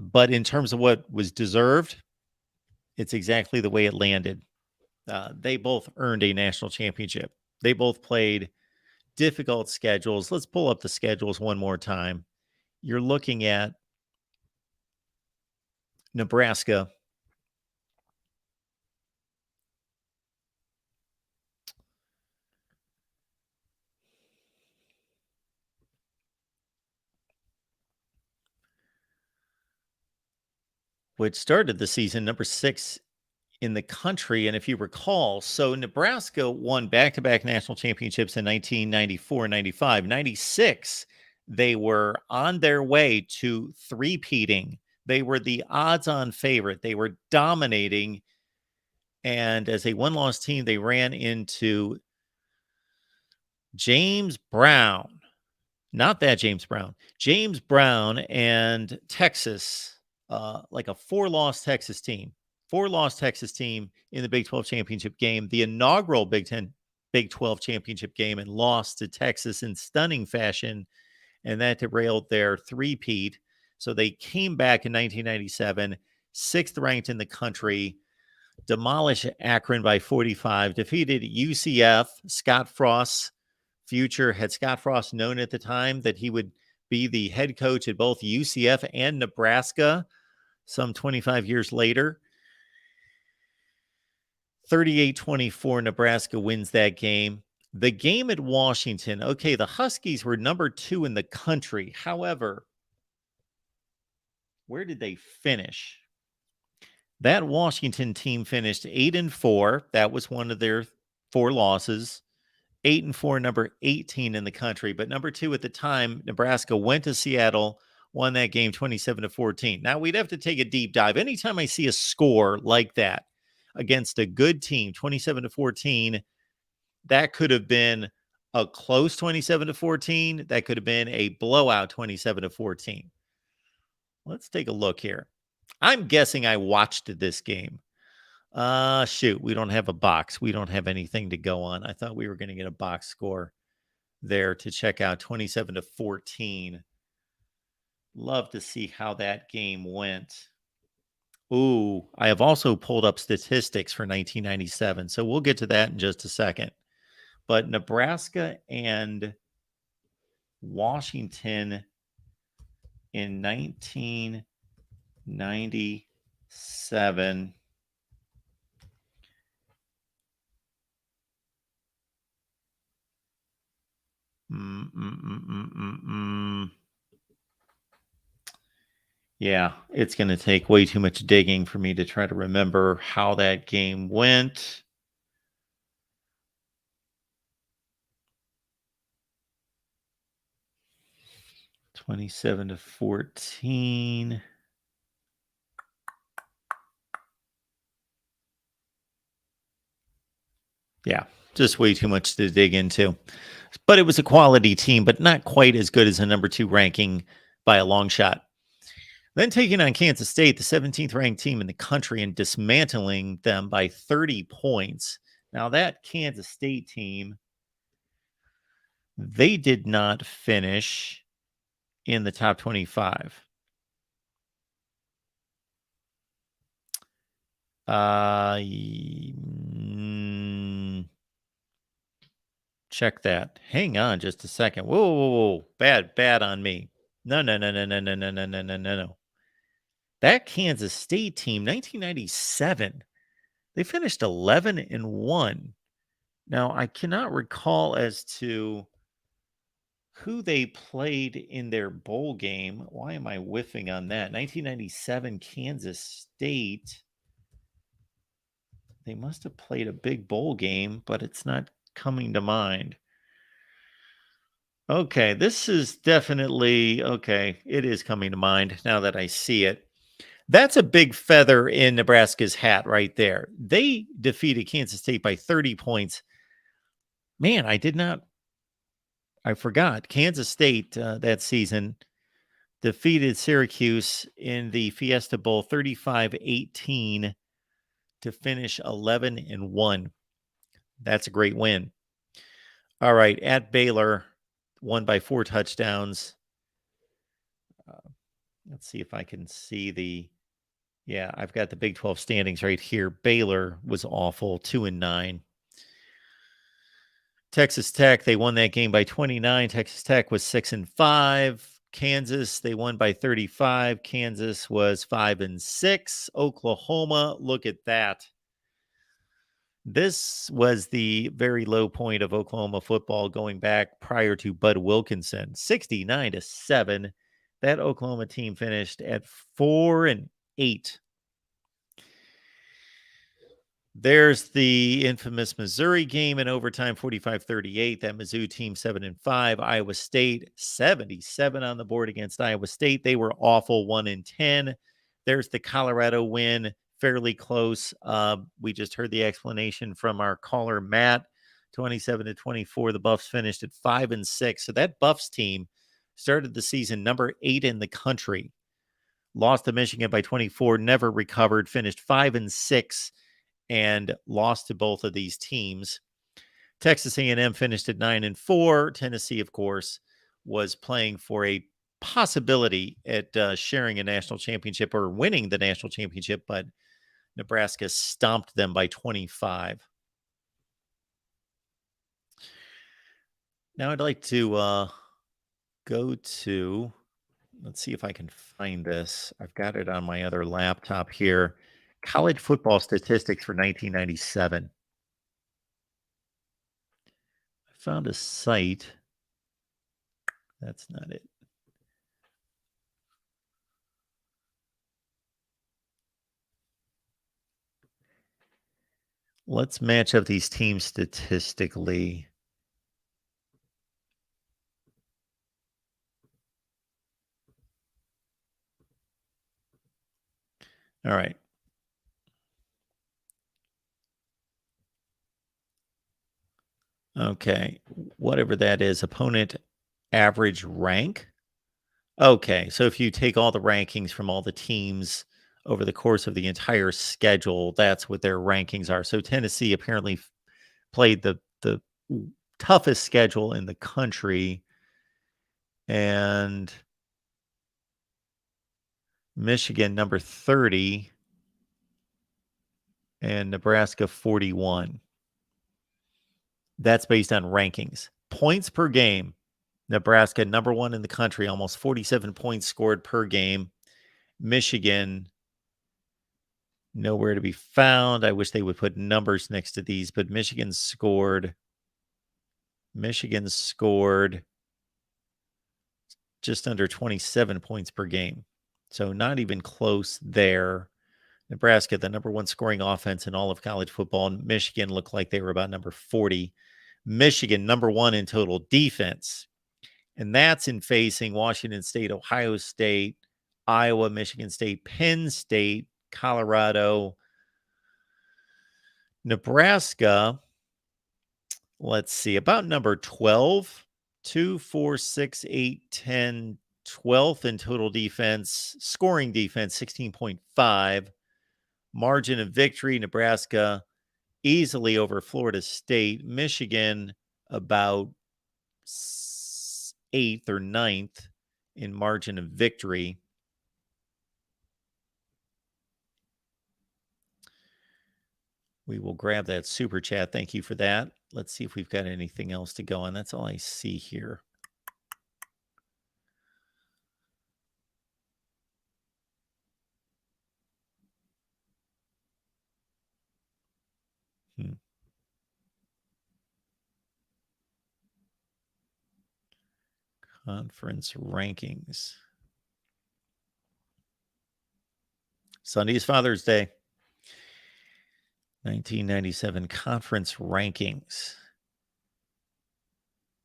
But in terms of what was deserved, it's exactly the way it landed. They both earned a national championship. They both played difficult schedules. Let's pull up the schedules one more time. You're looking at Nebraska. Which started the season number 6 in the country. And if you recall, so Nebraska won back-to-back national championships in 1994, 95, 96. They were on their way to three-peating. They were the odds-on favorite. They were dominating. And as a one-loss team, they ran into James Brown. Not that James Brown. James Brown and Texas, like a four-loss Texas team. Four-loss Texas team in the Big 12 championship game, the inaugural Big 12 championship game, and lost to Texas in stunning fashion, and that derailed their three-peat. So they came back in 1997, 6th ranked in the country, demolished Akron by 45, defeated UCF. Scott Frost's future, had Scott Frost known at the time that he would be the head coach at both UCF and Nebraska some 25 years later. 38-24, Nebraska wins that game. The game at Washington, okay, the Huskies were number 2 in the country. However, where did they finish? That Washington team finished 8-4. That was one of their 4 losses. 8-4, number 18 in the country. But number 2 at the time, Nebraska went to Seattle, won that game 27-14. Now, we'd have to take a deep dive. Anytime I see a score like that against a good team, 27-14, that could have been a close 27-14. That could have been a blowout 27-14. Let's take a look here. I'm guessing I watched this game. Shoot, we don't have a box. We don't have anything to go on. I thought we were going to get a box score there to check out 27-14. Love to see how that game went. Ooh, I have also pulled up statistics for 1997, so we'll get to that in just a second. But Nebraska and Washington in 1997. Yeah, it's going to take way too much digging for me to try to remember how that game went. (27-14). Yeah, just way too much to dig into. But it was a quality team, but not quite as good as a number 2 ranking by a long shot. Then taking on Kansas State, the 17th ranked team in the country, and dismantling them by 30 points. Now, that Kansas State team, they did not finish in the top 25. Check that. Hang on just a second. Whoa. Bad on me. No. That Kansas State team, 1997, they finished 11-1. Now, I cannot recall as to who they played in their bowl game. Why am I whiffing on that? 1997 Kansas State. They must have played a big bowl game, but it's not coming to mind. Okay, this is definitely, okay, it is coming to mind now that I see it. That's a big feather in Nebraska's hat right there. They defeated Kansas State by 30 points. Man, I did not I forgot. Kansas State that season defeated Syracuse in the Fiesta Bowl 35-18 to finish 11-1. That's a great win. All right, at Baylor, won by 4 touchdowns. Let's see if I can see the. Yeah, I've got the Big 12 standings right here. Baylor was awful, 2-9. Texas Tech, they won that game by 29. Texas Tech was 6-5. Kansas, they won by 35. Kansas was 5-6. Oklahoma, look at that. This was the very low point of Oklahoma football going back prior to Bud Wilkinson, 69-7. That Oklahoma team finished at 4-8. There's the infamous Missouri game in overtime, 45-38. That Mizzou team 7-5. Iowa State 77 on the board against Iowa State. They were awful, 1-10. There's the Colorado win, fairly close. We just heard the explanation from our caller Matt, 27-24. The Buffs finished at 5-6. So that Buffs team started the season number 8 in the country. Lost to Michigan by 24. Never recovered. Finished 5-6. And lost to both of these teams. Texas A&M finished at 9-4. Tennessee, of course, was playing for a possibility at sharing a national championship or winning the national championship, but Nebraska stomped them by 25. Now I'd like to go to, let's see if I can find this. I've got it on my other laptop here. College football statistics for 1997. I found a site. That's not it. Let's match up these teams statistically. All right. Okay, whatever that is, opponent average rank. Okay, so if you take all the rankings from all the teams over the course of the entire schedule, that's what their rankings are. So Tennessee apparently played the toughest schedule in the country, and Michigan number 30 and Nebraska 41. That's based on rankings. Points per game. Nebraska, number 1 in the country, almost 47 points scored per game. Michigan, nowhere to be found. I wish they would put numbers next to these, but Michigan scored just under 27 points per game. So not even close there. Nebraska, the number 1 scoring offense in all of college football. And Michigan looked like they were about number 40. Michigan, number 1 in total defense. And that's in facing Washington State, Ohio State, Iowa, Michigan State, Penn State, Colorado, Nebraska. Let's see, about number 12, 2, 4, 6, 8, 10, 12th in total defense, scoring defense, 16.5. Margin of victory, Nebraska easily over Florida State. Michigan about 8th or 9th in margin of victory. We will grab that super chat. Thank you for that. Let's see if we've got anything else to go on. That's all I see here. Conference rankings. Sunday is Father's Day. 1997 conference rankings.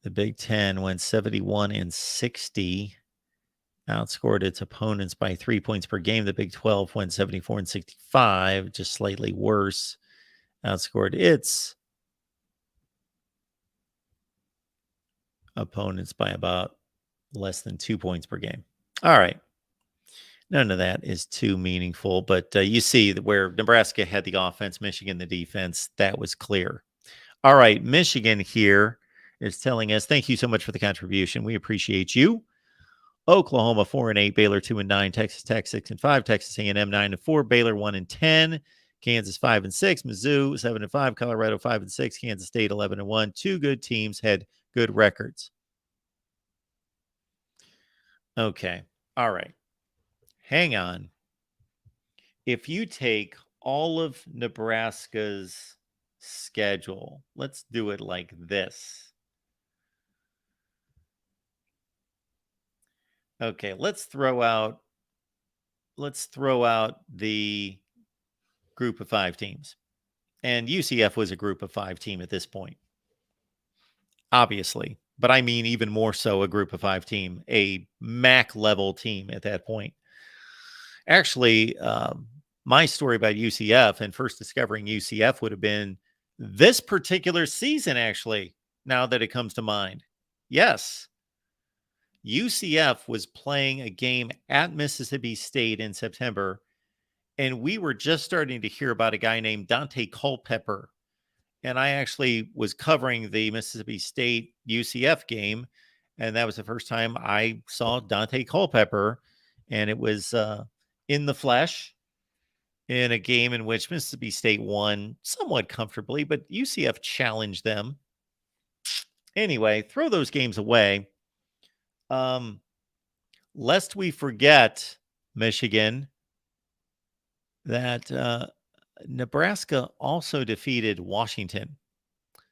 The Big Ten went 71-60, outscored its opponents by 3 points per game. The Big 12 went 74-65, just slightly worse, outscored its opponents by about less than 2 points per game. All right. None of that is too meaningful, but you see that where Nebraska had the offense, Michigan the defense, that was clear. All right, Michigan here is telling us, thank you so much for the contribution. We appreciate you. Oklahoma 4-8, Baylor 2-9, Texas Tech 6-5, Texas A&M 9-4, Baylor 1-10, Kansas 5-6, Mizzou 7-5, Colorado 5-6, Kansas State 11-1. Two good teams had good records. Okay, all right. Hang on. If you take all of Nebraska's schedule, let's do it like this. Okay, let's throw out the group of 5 teams. And UCF was a group of 5 team at this point. Obviously, but I mean even more so a group of 5 team, a MAC level team at that point. Actually, my story about UCF and first discovering UCF would have been this particular season, actually, now that it comes to mind. Yes. UCF was playing a game at Mississippi State in September, and we were just starting to hear about a guy named Dante Culpepper. And I actually was covering the Mississippi State UCF game, and that was the first time I saw Dante Culpepper, and it was in the flesh in a game in which Mississippi State won somewhat comfortably, but UCF challenged them. Anyway, throw those games away. Lest we forget, Michigan, that Nebraska also defeated Washington.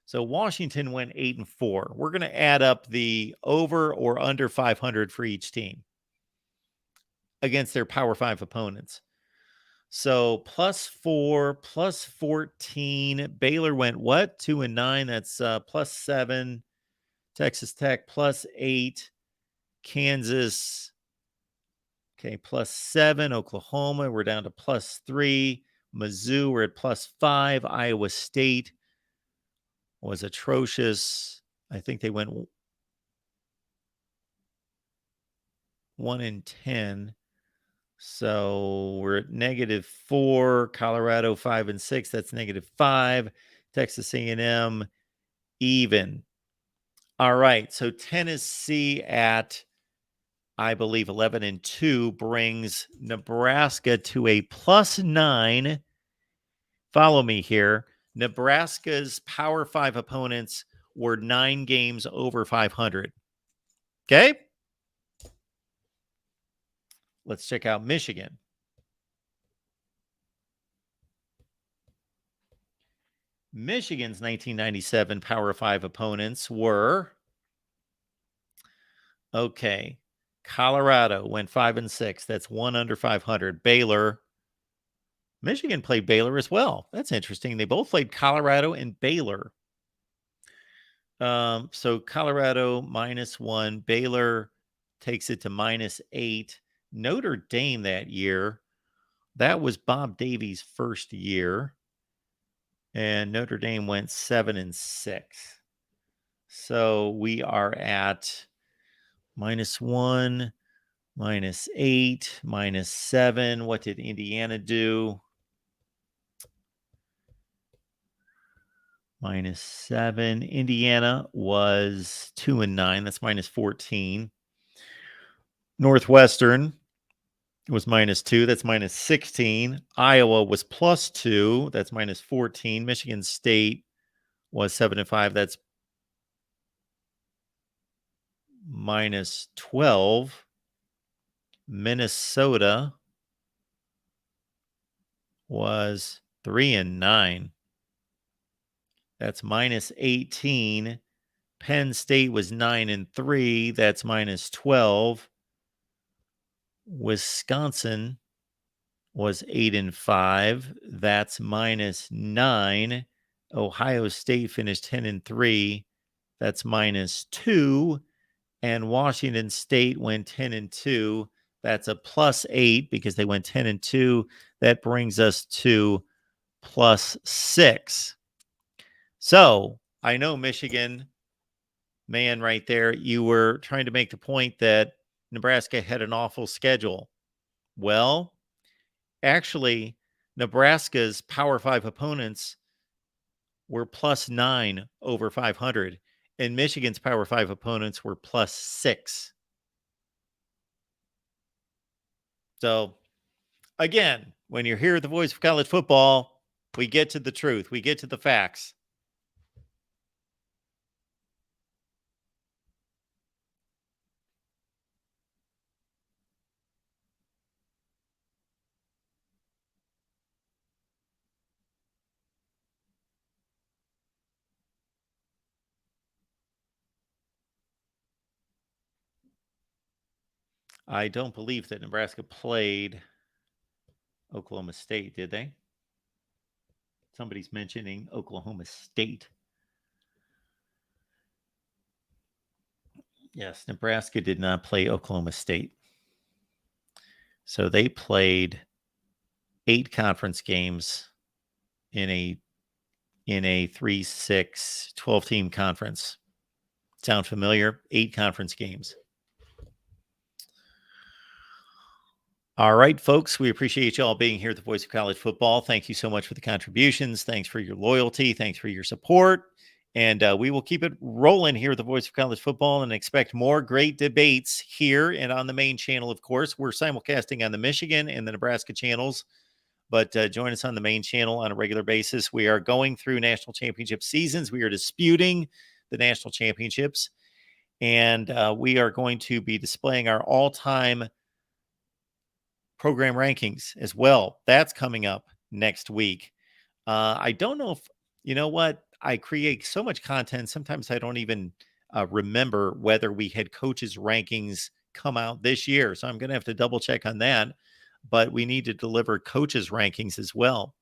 So Washington went 8-4. We're going to add up the over or under 500 for each team against their Power 5 opponents. So +4, +14. Baylor went what? 2-9. That's +7. Texas Tech +8. Kansas, okay, +7. Oklahoma, we're down to +3. Mizzou, we're at +5. Iowa State was atrocious. I think they went 1-10. So we're at -4. Colorado 5-6. That's -5. Texas A&M even. All right. So Tennessee at, I believe, 11-2 brings Nebraska to a +9. Follow me here. Nebraska's Power 5 opponents were 9 games over 500. Okay. Let's check out Michigan. Michigan's 1997 Power 5 opponents were, okay, Colorado went 5-6. That's 1 under 500. Baylor, Michigan played Baylor as well. That's interesting. They both played Colorado and Baylor. So Colorado -1. Baylor takes it to -8. Notre Dame that year, that was Bob Davies' first year. And Notre Dame went 7-6. So we are at -1, -8, -7. What did Indiana do? -7. Indiana was 2-9. That's -14. Northwestern was -2. That's -16. Iowa was +2. That's -14. Michigan State was 7-5. That's -12. Minnesota was 3-9. That's -18. Penn State was 9-3. That's -12. Wisconsin was 8-5. That's -9. Ohio State finished 10-3. That's -2. And Washington State went 10-2. That's a +8 because they went 10-2. That brings us to +6. So I know Michigan man right there, you were trying to make the point that Nebraska had an awful schedule. Well, actually, Nebraska's Power 5 opponents were +9 over 500, and Michigan's Power 5 opponents were +6. So, again, when you're here at the Voice of College Football, we get to the truth. We get to the facts. I don't believe that Nebraska played Oklahoma State, did they? Somebody's mentioning Oklahoma State. Yes, Nebraska did not play Oklahoma State. So they played 8 conference games in a 3-6 12-team conference. Sound familiar? 8 conference games. All right, folks, we appreciate you all being here at the Voice of College Football. Thank you so much for the contributions. Thanks for your loyalty. Thanks for your support. And we will keep it rolling here at the Voice of College Football and expect more great debates here and on the main channel, of course. We're simulcasting on the Michigan and the Nebraska channels, but join us on the main channel on a regular basis. We are going through national championship seasons. We are disputing the national championships, and we are going to be displaying our all-time program rankings as well. That's coming up next week. I don't know if, you know what, I create so much content. Sometimes I don't even remember whether we had coaches rankings come out this year. So I'm going to have to double check on that, but we need to deliver coaches rankings as well.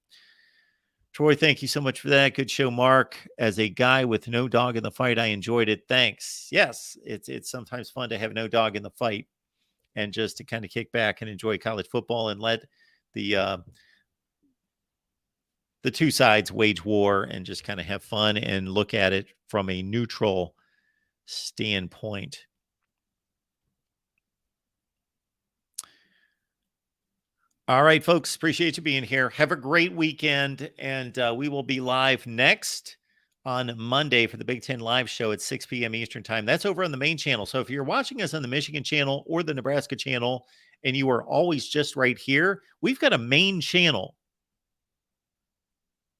Troy, thank you so much for that. Good show, Mark. As a guy with no dog in the fight, I enjoyed it. Thanks. Yes, it's sometimes fun to have no dog in the fight and just to kind of kick back and enjoy college football and let the two sides wage war and just kind of have fun and look at it from a neutral standpoint. All right, folks, appreciate you being here. Have a great weekend, and we will be live next on Monday for the Big Ten Live show at 6 p.m. Eastern Time. That's over on the main channel. So if you're watching us on the Michigan channel or the Nebraska channel, and you are always just right here, we've got a main channel.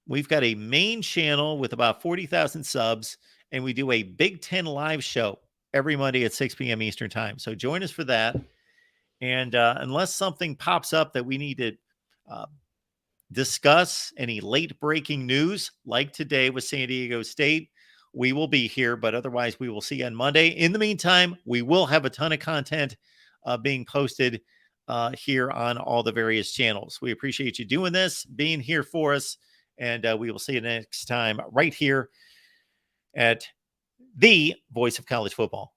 We've got a main channel with about 40,000 subs, and we do a Big Ten Live show every Monday at 6 p.m. Eastern Time. So join us for that. And unless something pops up that we need to discuss, any late breaking news like today with San Diego State, we will be here. But otherwise, we will see you on Monday. In the meantime, we will have a ton of content being posted here on all the various channels. We appreciate you doing this, being here for us. And we will see you next time right here at the Voice of College Football.